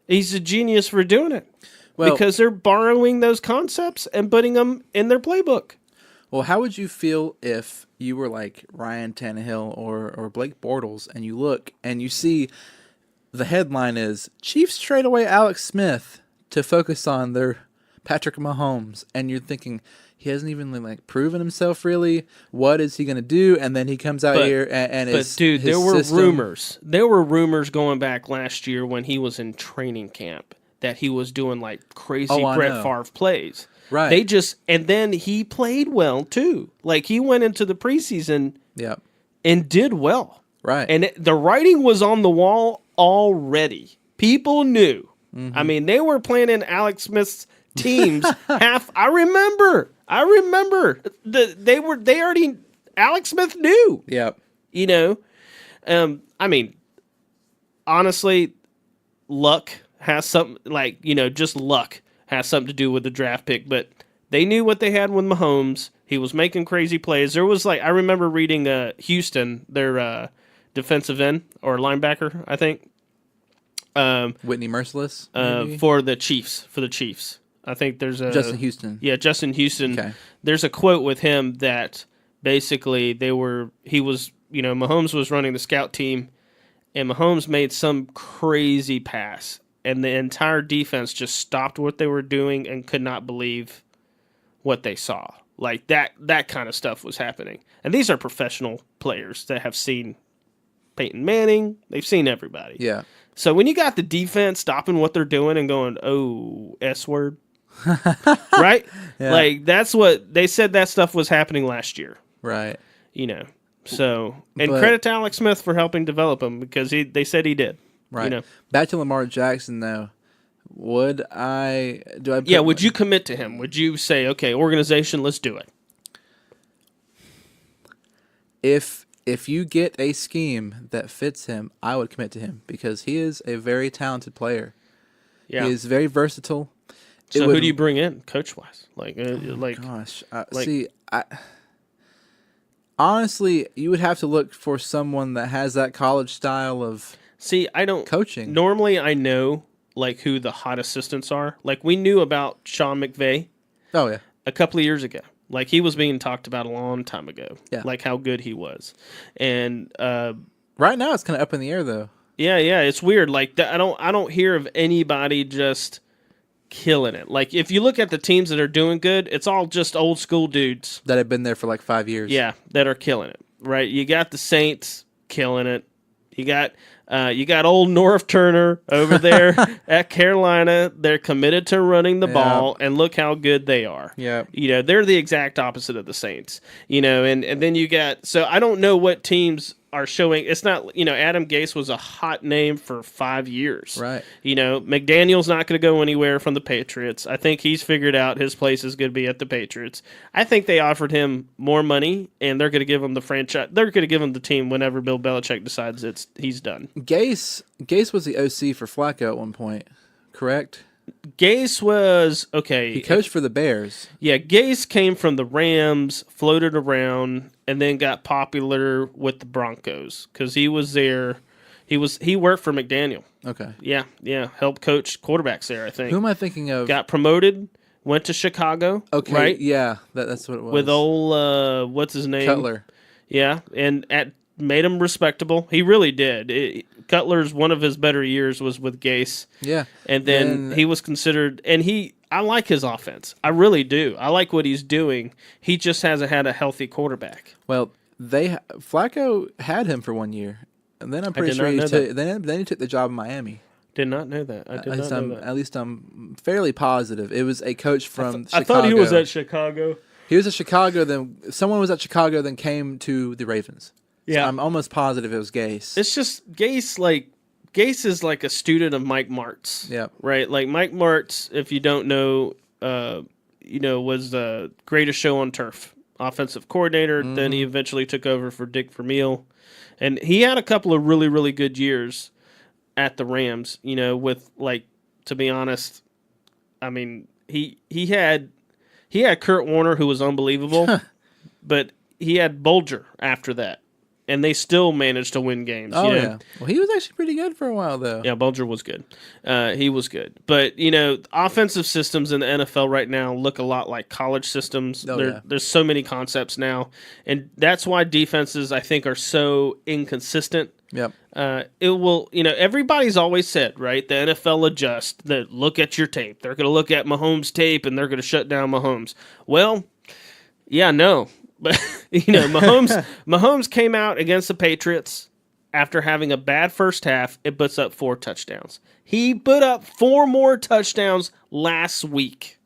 He's a genius for doing it because they're borrowing those concepts and putting them in their playbook. Well, how would you feel if you were like Ryan Tannehill or Blake Bortles and you look and you see the headline is Chiefs trade away Alex Smith to focus on their Patrick Mahomes, and you're thinking he hasn't even like proven himself really. What is he going to do? And then he comes out here and there were rumors. There were rumors going back last year when he was in training camp that he was doing like crazy Brett Favre plays. Right. And then he played well too. Like he went into the preseason and did well. Right. And the writing was on the wall already. People knew. Mm-hmm. I mean, they were planning Alex Smith's teams I remember they already Alex Smith knew. Yep. You know, I mean, honestly, luck has something just luck has something to do with the draft pick, but they knew what they had with Mahomes. He was making crazy plays. There was I remember reading Houston, their defensive end or linebacker, I think. Whitney Merciless for the Chiefs. I think there's a Justin Houston. Yeah, Justin Houston. Okay. There's a quote with him that basically Mahomes was running the scout team, and Mahomes made some crazy pass, and the entire defense just stopped what they were doing and could not believe what they saw. Like that kind of stuff was happening. And these are professional players that have seen Peyton Manning. They've seen everybody. Yeah. So when you got the defense stopping what they're doing and going, oh, S word, right? Yeah. Like that's what they said that stuff was happening last year. Right. You know. So, credit to Alex Smith for helping develop him because they said he did. Right. You know. Back to Lamar Jackson though. Would you commit to him? Would you say, okay, organization, let's do it? If you get a scheme that fits him, I would commit to him because he is a very talented player. Yeah. He is very versatile. So who do you bring in coach-wise? Honestly, you would have to look for someone that has that college style of coaching. Normally, I know who the hot assistants are. Like we knew about Sean McVay. Oh yeah. A couple of years ago. Like he was being talked about a long time ago. Yeah. Like how good he was. And right now it's kind of up in the air though. Yeah, it's weird. Like I don't hear of anybody just killing it. Like, if you look at the teams that are doing good, it's all just old school dudes. That have been there for like 5 years. Yeah, that are killing it, right? You got the Saints killing it. You got old North Turner over there at Carolina. They're committed to running the ball, and look how good they are. Yeah. They're the exact opposite of the Saints. And then you got, so I don't know what teams are showing. It's not, Adam Gase was a hot name for 5 years. Right. McDaniel's not going to go anywhere from the Patriots. I think he's figured out his place is going to be at the Patriots. I think they offered him more money, and they're going to give him the franchise. They're going to give him the team whenever Bill Belichick decides he's done. Gase was the OC for Flacco at one point, correct? Gase was, okay. He coached for the Bears. Yeah, Gase came from the Rams, floated around, and then got popular with the Broncos because he was there. He worked for McDaniel. Okay. Yeah, helped coach quarterbacks there, I think. Who am I thinking of? Got promoted, went to Chicago. Okay, right? Yeah, that's what it was. With old, what's his name? Cutler. Yeah, and made him respectable. He really did. Cutler's one of his better years was with Gase. Yeah. And then he was considered, and I like his offense. I really do. I like what he's doing. He just hasn't had a healthy quarterback. Well, Flacco had him for 1 year, and then I'm pretty sure then he took the job in Miami. Did not know that. I did not know that. At least I'm fairly positive. It was a coach from Chicago. I thought he was at Chicago. He was at Chicago, then someone was at Chicago, then came to the Ravens. Yeah. So I'm almost positive it was Gase. It's just Gase is like a student of Mike Martz. Yeah. Right? Like Mike Martz, if you don't know, was the greatest show on turf. Offensive coordinator. Mm-hmm. Then he eventually took over for Dick Vermeil. And he had a couple of really, really good years at the Rams, with, like, to be honest, I mean, he had Kurt Warner, who was unbelievable, but he had Bulger after that. And they still managed to win games. Oh, yeah. Well, he was actually pretty good for a while, though. Yeah, Bulger was good. He was good. But, offensive systems in the NFL right now look a lot like college systems. There's so many concepts now. And that's why defenses, I think, are so inconsistent. Yep. It will, everybody's always said, right, the NFL adjusts, that look at your tape. They're going to look at Mahomes' tape, and they're going to shut down Mahomes. Well, yeah, no. But, Mahomes came out against the Patriots after having a bad first half. It puts up 4 touchdowns. He put up 4 more touchdowns last week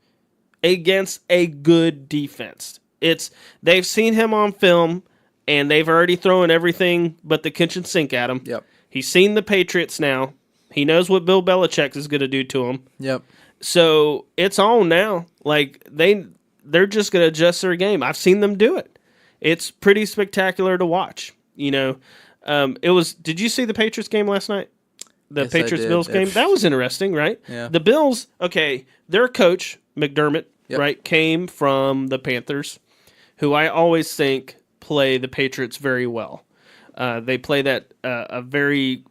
against a good defense. They've seen him on film, and they've already thrown everything but the kitchen sink at him. Yep. He's seen the Patriots now. He knows what Bill Belichick is going to do to him. Yep. So it's on now. Like, they're just going to adjust their game. I've seen them do it. It's pretty spectacular to watch. It was. Did you see the Patriots game last night? The Yes, Patriots-Bills game? That was interesting, right? Yeah. The Bills, okay, their coach, McDermott, Yep. right, came from the Panthers, who I always think play the Patriots very well. They play that a very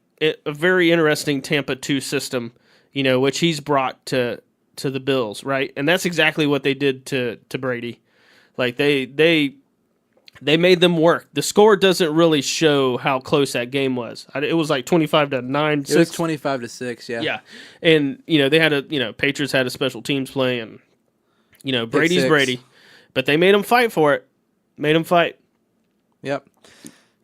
interesting Tampa 2 system, which he's brought to the Bills, right? And that's exactly what they did to Brady. Like they made them work. The score doesn't really show how close that game was. It was like 25-9. It was 25-6. Yeah. Yeah, and they had Patriots had a special teams play, and Brady's Brady, but they made them fight for it. Made them fight. Yep.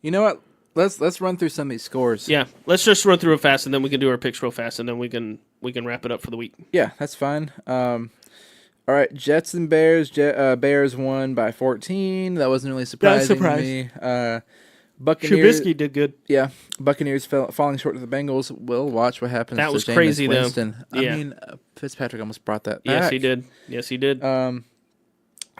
You know what? Let's run through some of these scores. Yeah, let's just run through it fast, and then we can do our picks real fast, and then we can wrap it up for the week. Yeah, that's fine. All right, Jets and Bears. Bears won by 14. That wasn't really surprising to me. Buccaneers. Trubisky did good. Yeah, Buccaneers falling short to the Bengals. We'll watch what happens. That to was Jameis crazy, Winston. though. Yeah. I mean, Fitzpatrick almost brought that back. Yes, he did.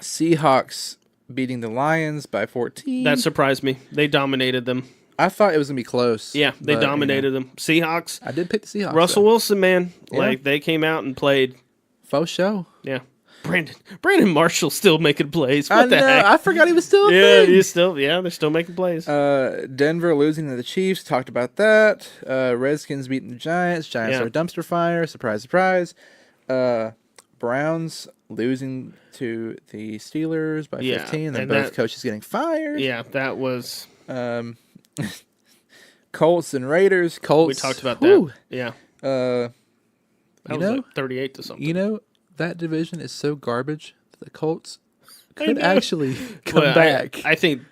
Seahawks beating the Lions by 14. That surprised me. They dominated them. I thought it was going to be close. Yeah, they dominated them. Seahawks. I did pick the Seahawks. Russell Wilson, man. Yeah. Like, they came out and played. Faux show. Yeah. Brandon Marshall still making plays. What the heck? I forgot he was still a thing. They're still making plays. Denver losing to the Chiefs. Talked about that. Redskins beating the Giants. Giants are a dumpster fire. Surprise, surprise. Browns losing to the Steelers by 15. Then both coaches getting fired. Yeah, that was... Colts and Raiders. Colts. We talked about that. Yeah. That was like 38 to something. You know, that division is so garbage that the Colts could actually come Well, back. I think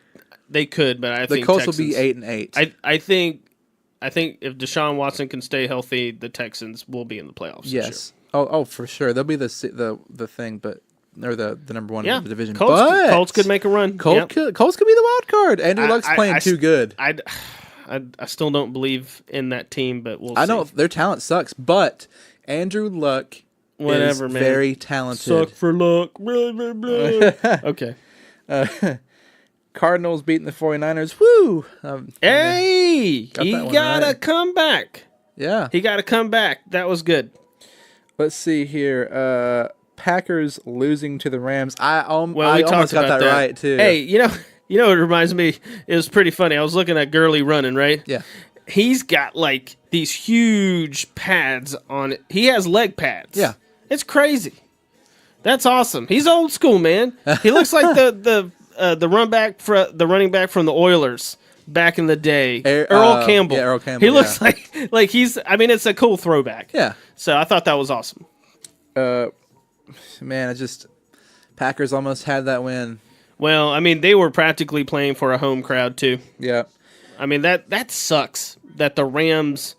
they could, but I The think Colts Texans, will be 8-8. I think if Deshaun Watson can stay healthy, the Texans will be in the playoffs. Yes. Oh, for sure. They'll be the thing, but or the number one in the division. Colts could make a run. Colts could be the wild card. Andrew Luck's playing too good. I still don't believe in that team, but we'll see. I know their talent sucks, but Andrew Luck is man. very talented. Suck for luck. Okay. Cardinals beating the 49ers. Woo! Hey! He gotta come back. Yeah. He gotta come back. That was good. Let's see here. Packers losing to the Rams. I we almost got that right, too. Hey, you know what it reminds me? It was pretty funny. I was looking at Gurley running, right? Yeah. He's got, like, these huge pads on it. He has leg pads. Yeah. It's crazy. That's awesome. He's old school, man. He looks like the running back from the Oilers back in the day. Earl Campbell. Yeah, Earl Campbell. He looks like he's. I mean, it's a cool throwback. Yeah. So I thought that was awesome. Man, Packers almost had that win. Well, I mean, they were practically playing for a home crowd too. Yeah. I mean that sucks that the Rams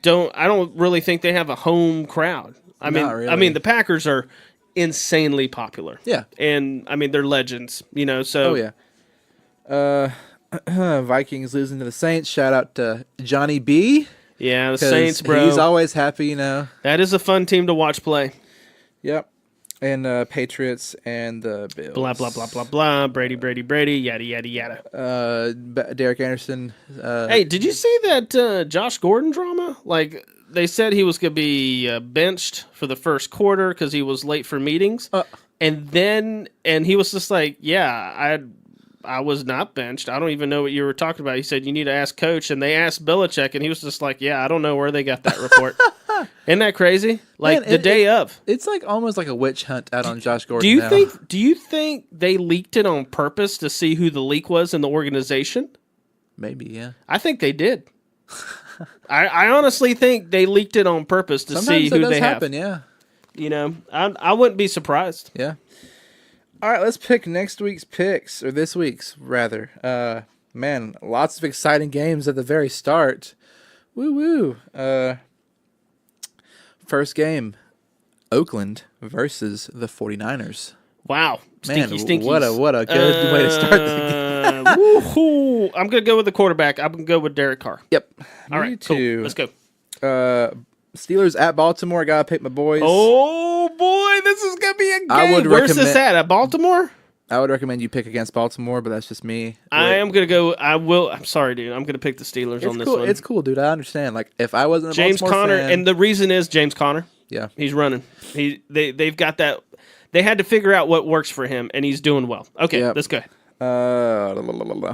don't. I don't really think they have a home crowd. I mean, really. I mean the Packers are insanely popular. Yeah. And I mean they're legends. So. Oh yeah. Vikings losing to the Saints. Shout out to Johnny B. Yeah, the Saints, bro. He's always happy, That is a fun team to watch play. Yep. And Patriots and the Bills. Blah, blah, blah, blah, blah. Brady, yada, yada, yada. Derek Anderson. Hey, did you see that Josh Gordon drama? Like, they said he was going to be benched for the first quarter because he was late for meetings. And he was just like, yeah, I was not benched. I don't even know what you were talking about. He said, you need to ask coach. And they asked Belichick, and he was just like, yeah, I don't know where they got that report. Isn't that crazy? Like, man, the day of. It's like almost like a witch hunt out on Josh Gordon. Do you think they leaked it on purpose to see who the leak was in the organization? Maybe, yeah. I think they did. I honestly think they leaked it on purpose to see who they have. Yeah. I wouldn't be surprised. Yeah. All right, let's pick next week's picks, or this week's, rather. Man, lots of exciting games at the very start. Woo-woo. First game, Oakland versus the 49ers. Wow. Man, stinky. What a good way to start the game. Woo-hoo. I'm going to go with the quarterback. I'm going to go with Derek Carr. Yep. All right, cool. Let's go. Steelers at Baltimore. Got to pick my boys. Oh, boy. This is going to be a game. Where's this at Baltimore? I would recommend you pick against Baltimore, but that's just me. I am going to go. I'm sorry, dude. I'm going to pick the Steelers on this one. It's cool, dude. I understand. Like, if I wasn't a James Baltimore Conner, fan, and the reason is James Conner. Yeah. He's running. They've got that. They had to figure out what works for him, and he's doing well. Okay, let's go.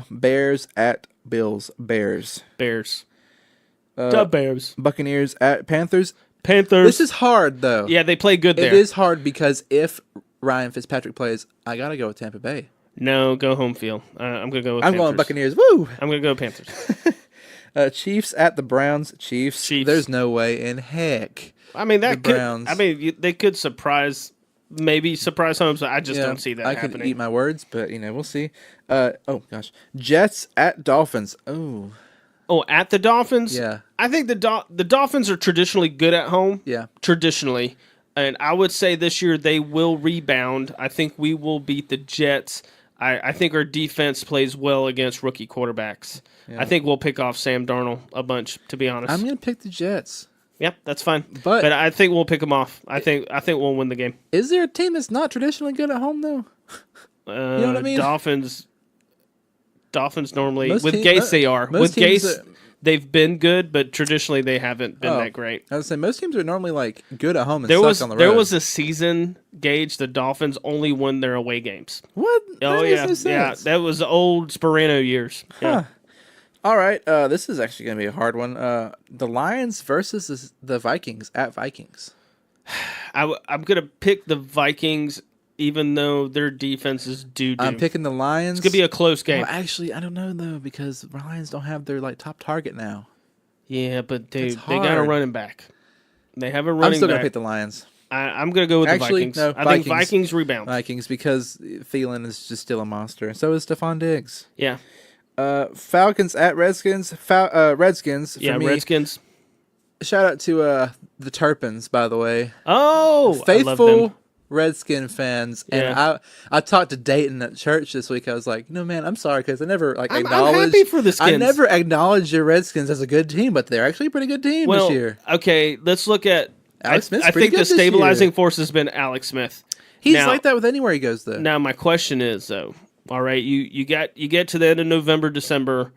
Bears at Bills. Bears. The Bears. Buccaneers at Panthers. Panthers. This is hard, though. Yeah, they play good there. It is hard because if Ryan Fitzpatrick plays, I got to go with Tampa Bay. No, go home field. I'm going to go with Panthers. I'm going Buccaneers. Woo! I'm going to go Panthers. Chiefs at the Browns. Chiefs. There's no way in heck. I mean, they could surprise homes, but I just don't see that happening. I could eat my words, but, we'll see. Jets at Dolphins. Oh, at the Dolphins? Yeah. I think the Dolphins are traditionally good at home. Yeah. Traditionally. And I would say this year they will rebound. I think we will beat the Jets. I think our defense plays well against rookie quarterbacks. Yeah. I think we'll pick off Sam Darnold a bunch, to be honest. I'm going to pick the Jets. Yep, that's fine. But I think we'll pick them off. I think we'll win the game. Is there a team that's not traditionally good at home, though? You know what I mean? Dolphins normally, Gase they are. With Gase, they've been good, but traditionally they haven't been that great. I would say most teams are normally like good at home and suck on the road. There was a season, Gage, the Dolphins only won their away games. What? Oh, yeah. Yeah, that was the old Sperano years. Yeah. Huh. All right, this is actually going to be a hard one. The Lions versus the Vikings at Vikings. I'm going to pick the Vikings, even though their defense is doo-doo. I'm picking the Lions. It's going to be a close game. Well, actually, I don't know, though, because the Lions don't have their top target now. Yeah, but they got a running back. They have a I'm running still going to back. pick the Lions. I'm going to go with Actually, the Vikings. no, I think Vikings rebound. Vikings, because Thielen is just still a monster. So is Stephon Diggs. Yeah. Falcons at Redskins. Redskins for me. Redskins. Shout out to the Turpins, by the way. Oh, I love Faithful them. Redskin fans. Yeah. And I talked to Dayton at church this week. I was like, man, I'm sorry because I never I'm acknowledged. happy for the Skins. I never acknowledged your Redskins as a good team, but they're actually a pretty good team this year. Okay, let's look at Alex Smith's I pretty think good the this year. stabilizing force has been Alex Smith. He's Now- like that with anywhere he goes, though. Now my question is though, all right, you get to the end of November, December,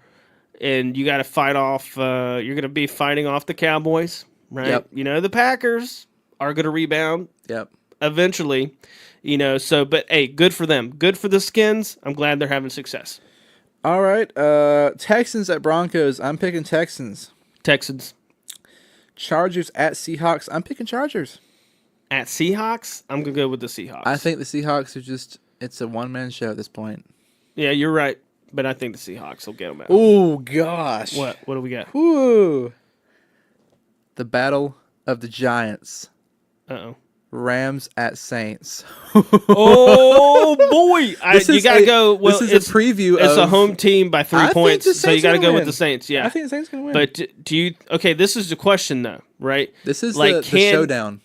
and you got to fight off. You're going to be fighting off the Cowboys, right? Yep. You know the Packers are going to rebound Yep. eventually. You know, so but hey, good for them. Good for the Skins. I'm glad they're having success. All right. Texans at Broncos. I'm picking Texans. Texans Chargers at Seahawks. I'm picking Chargers. at Seahawks. I'm gonna go with the Seahawks. I think the Seahawks are it's a one-man show at this point. Yeah, you're right. But I think the Seahawks will get them out. Oh, gosh. What? What do we got? Ooh. The Battle of the Giants. Uh-oh. Rams at Saints. Oh, boy. You got to go. Well, this is a preview It's of a home team by 3 I think points, the so you Saints got to gonna go with win. the Saints. Yeah. I think the Saints going to win. But do you... Okay, this is the question, though, right? This is the showdown.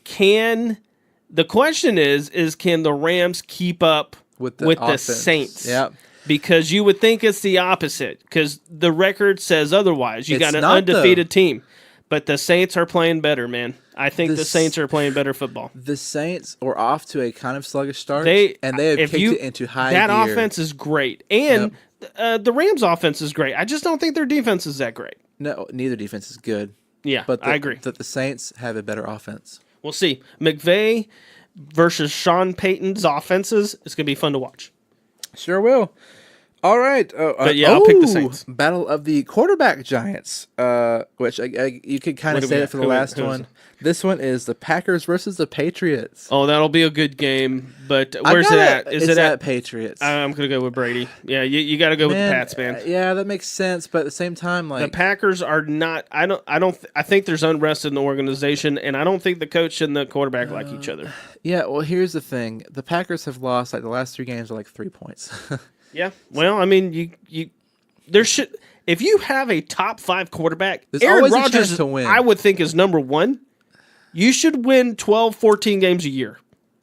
The question is can the Rams keep up with the offense. Saints? Yep. Because you would think it's the opposite, because the record says otherwise. You It's got an not, undefeated team. But the Saints are playing better, man. I think the Saints are playing better football. The Saints are off to a kind of sluggish start, They have kicked it into high that gear. offense is great, and the Rams' offense is great. I just don't think their defense is that great. No, neither defense is good. Yeah, But I agree. That the Saints have a better offense. We'll see. McVay versus Sean Payton's offenses. It's going to be fun to watch. Sure will. All right. But yeah, I'll pick the Saints. Battle of the quarterback giants, which you could kind What of do we say got? it for the Who last is one. it? This one is the Packers versus the Patriots. Oh, that'll be a good game. But where's it at? Is it's it at at? Patriots? I'm going to go with Brady. Yeah, you got to go with the Pats, man. Yeah, that makes sense. But at the same time, The like Packers are not. I think there's unrest in the organization, and I don't think the coach and the quarterback like each other. yeah. Well, here's the thing: the Packers have lost like the last 3 games are like 3 points. Yeah. Well, I mean, there should if you have a top 5 quarterback, There's Aaron always a Rodgers chance to win. I would think is number 1. You should win 12, 14 games a year.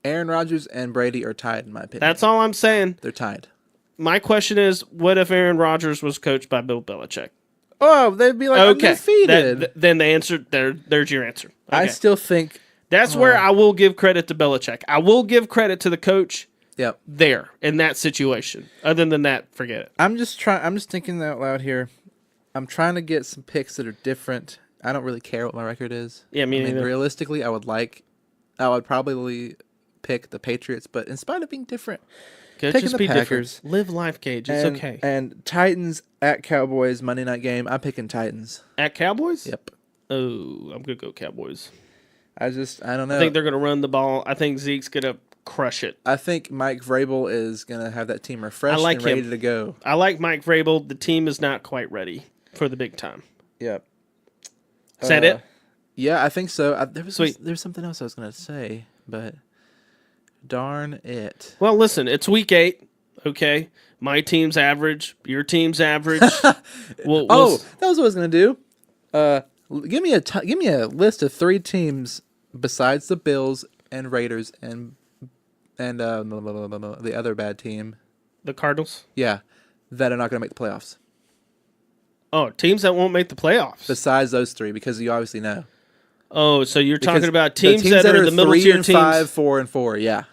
Aaron Rodgers and Brady are tied, in my opinion. That's all I'm saying. They're tied. My question is, what if Aaron Rodgers was coached by Bill Belichick? Oh, they'd be like undefeated. Then the answer there's your answer. Okay. I still think. That's where I will give credit to Belichick. I will give credit to the coach Yep. there in that situation. Other than that, forget it. I'm just thinking out loud here. I'm trying to get some picks that are different. I don't really care what my record is. Yeah, me neither. Realistically, I would probably pick the Patriots, but in spite of being different, picking Just the be Packers. different. Live life, Gage. It's okay. And Titans at Cowboys Monday night game. I'm picking Titans. At Cowboys? Yep. Oh, I'm gonna go Cowboys. I don't know. I think they're gonna run the ball. I think Zeke's gonna crush it. I think Mike Vrabel is gonna have that team refreshed like and ready him. to go. I like Mike Vrabel. The team is not quite ready for the big time. Yep. Is that it? Yeah, I think so. Sweet. There's something else I was gonna say, but darn it. Well, listen, it's week 8. Okay, my team's average. Your team's average. That was what I was gonna do. Give me a list of 3 teams besides the Bills and Raiders and the other bad team. The Cardinals. Yeah, that are not gonna make the playoffs. Oh, teams that won't make the playoffs. Besides those 3, because you obviously know. Oh, so you're talking Because about the teams that are the middle 3 tier and teams. 5, 4 and 4. Yeah.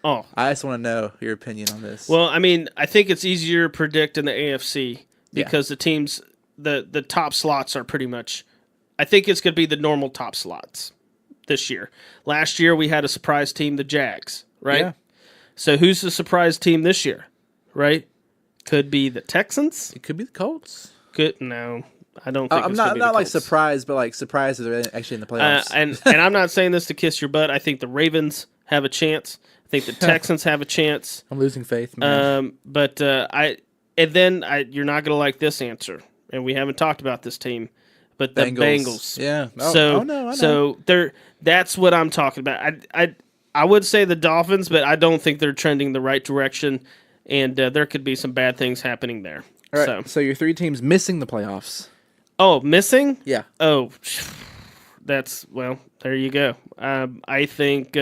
Oh, I just want to know your opinion on this. well, I mean, I think it's easier to predict in the AFC because the teams, the top slots are pretty much. I think it's going to be the normal top slots this year. Last year we had a surprise team, the Jags, right? Yeah. So who's the surprise team this year, right? Could be the Texans. It could be the Colts. No, I don't think I'm it's not gonna be the like Colts. surprised, but like surprised that they're actually in the playoffs. And I'm not saying this to kiss your butt. I think the Ravens have a chance. I think the Texans have a chance. I'm losing faith, man. You're not going to like this answer, and we haven't talked about this team, but the Bengals. Yeah. Oh, no, I know. So that's what I'm talking about. I would say the Dolphins, but I don't think they're trending the right direction, and there could be some bad things happening there. All right. So your 3 teams missing the playoffs. Oh, missing? Yeah. Oh, well, there you go. I think,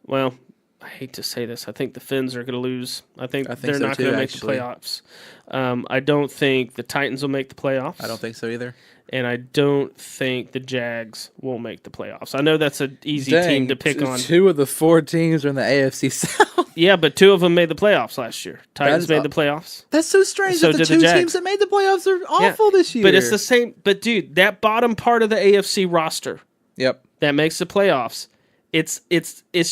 well, I hate to say this. I think the Finns are going to lose. I think they're so not going too, to make the playoffs. I don't think the Titans will make the playoffs. I don't think so either. And I don't think the Jags will make the playoffs. I know that's an easy team to pick on. 2 of the 4 teams are in the AFC South. Yeah, but 2 of them made the playoffs last year. Titans made the playoffs. That's so strange. So that the did the 2 Jags. teams that made the playoffs are awful this year. But it's the same. But, dude, that bottom part of the AFC roster Yep. that makes the playoffs, it's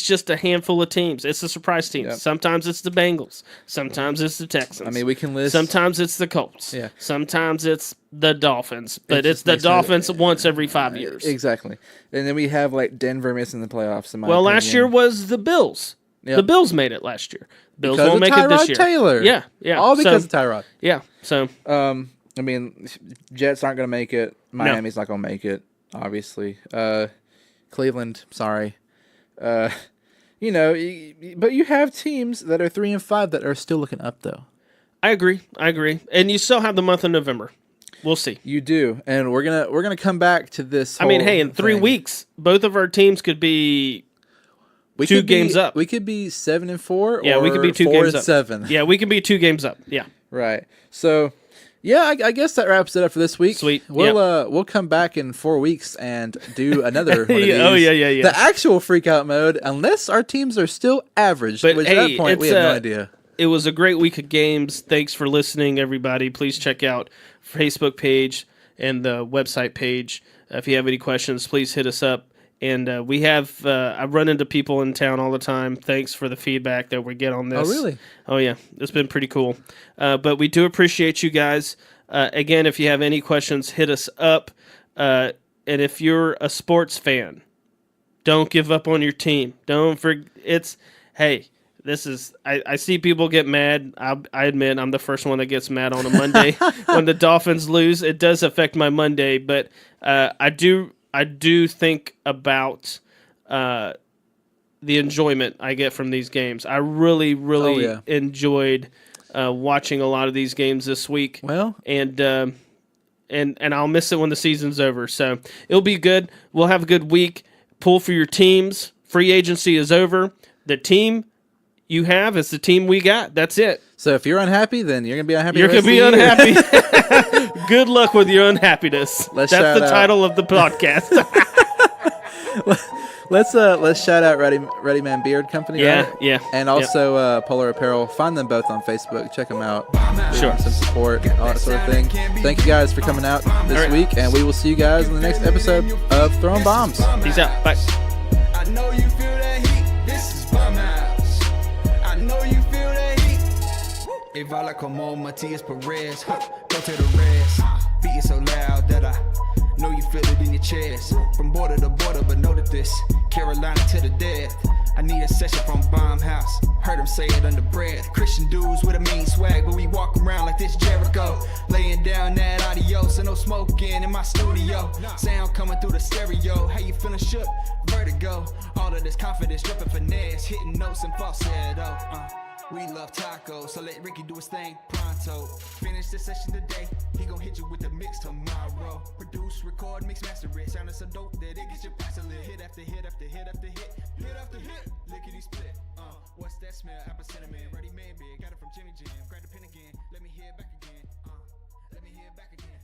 just a handful of teams. It's the surprise teams. Yep. Sometimes it's the Bengals. Sometimes it's the Texans. I mean, we can list. Sometimes it's the Colts. Yeah. Sometimes it's the Dolphins. But It it's just the makes Dolphins once every 5 years. Exactly. And then we have like Denver missing the playoffs. In my Well, opinion. last year was the Bills. Yep. The Bills made it last year. Bills because won't of make it this Tyrod year. Taylor. Yeah. All because of Tyrod. Yeah. So I mean, Jets aren't going to make it. Miami's not going to make it. Obviously, Cleveland. Sorry. But you have teams that are 3 and 5 that are still looking up, though. I agree. And you still have the month of November. We'll see. You do, and we're gonna come back to this. I mean, hey, in 3 weeks, both of our teams could be two games up. We could be 7 and 4. Yeah, or we could be 2 4 games and up. 7. Yeah, we could be 2 games up. Yeah. Right. So, yeah, I guess that wraps it up for this week. Sweet. We'll come back in 4 weeks and do another one of these. Oh, yeah. The actual freak out mode, unless our teams are still average, But which hey, at that point we have no idea. It was a great week of games. Thanks for listening, everybody. Please check out Facebook page and the website page. If you have any questions, please hit us up. And we have, I run into people in town all the time. Thanks for the feedback that we get on this. Oh, really? Oh, yeah. It's been pretty cool. But we do appreciate you guys. Again, if you have any questions, hit us up. And if you're a sports fan, don't give up on your team. Don't forget. Hey, this is, I see people get mad. I admit I'm the first one that gets mad on a Monday when the Dolphins lose. It does affect my Monday, but I do think about the enjoyment I get from these games. I really enjoyed watching a lot of these games this week. Well, and I'll miss it when the season's over. So it'll be good. We'll have a good week. Pull for your teams. Free agency is over. The team you have is the team we got. That's it. so if you're unhappy, then you're going to be unhappy. You're going to be unhappy. Good luck with your unhappiness. Let's That's shout the out. title of the podcast. Let's shout out Ready Man Beard Company. Yeah, right? yeah, And also Polar Apparel. Find them both on Facebook. Check them out. Sure. Some support, all that sort of thing. Thank you guys for coming out this week, and we will see you guys in the next episode of Throwing Bombs. Peace out. Bye. I know you feel that heat. This is Bomb House. I know you feel that heat. Evala como Matias Perez. Go to the rest. Beating so loud that I know you feel it in your chest. From border to border, but know that this Carolina to the death. I need a session from Bomb House. Heard him say it under breath. Christian dudes with a mean swag, but we walk around like this Jericho. Laying down that audio, so no smoking in my studio. Sound coming through the stereo. How you feeling shook? Vertigo. All of this confidence, dripping finesse, hitting notes and falsetto. We love tacos, so let Ricky do his thing pronto. Finish this session today, he gon' hit you with the mix tomorrow. Produce, record, mix, master it. Sounding so dope that it gets your past a lit. Hit after hit after hit after hit. Hit after hit, lickety split. What's that smell? Apple cinnamon, Ready Man Big. Got it from Jimmy Jam. Grab the pen again, let me hear it back again. Let me hear it back again.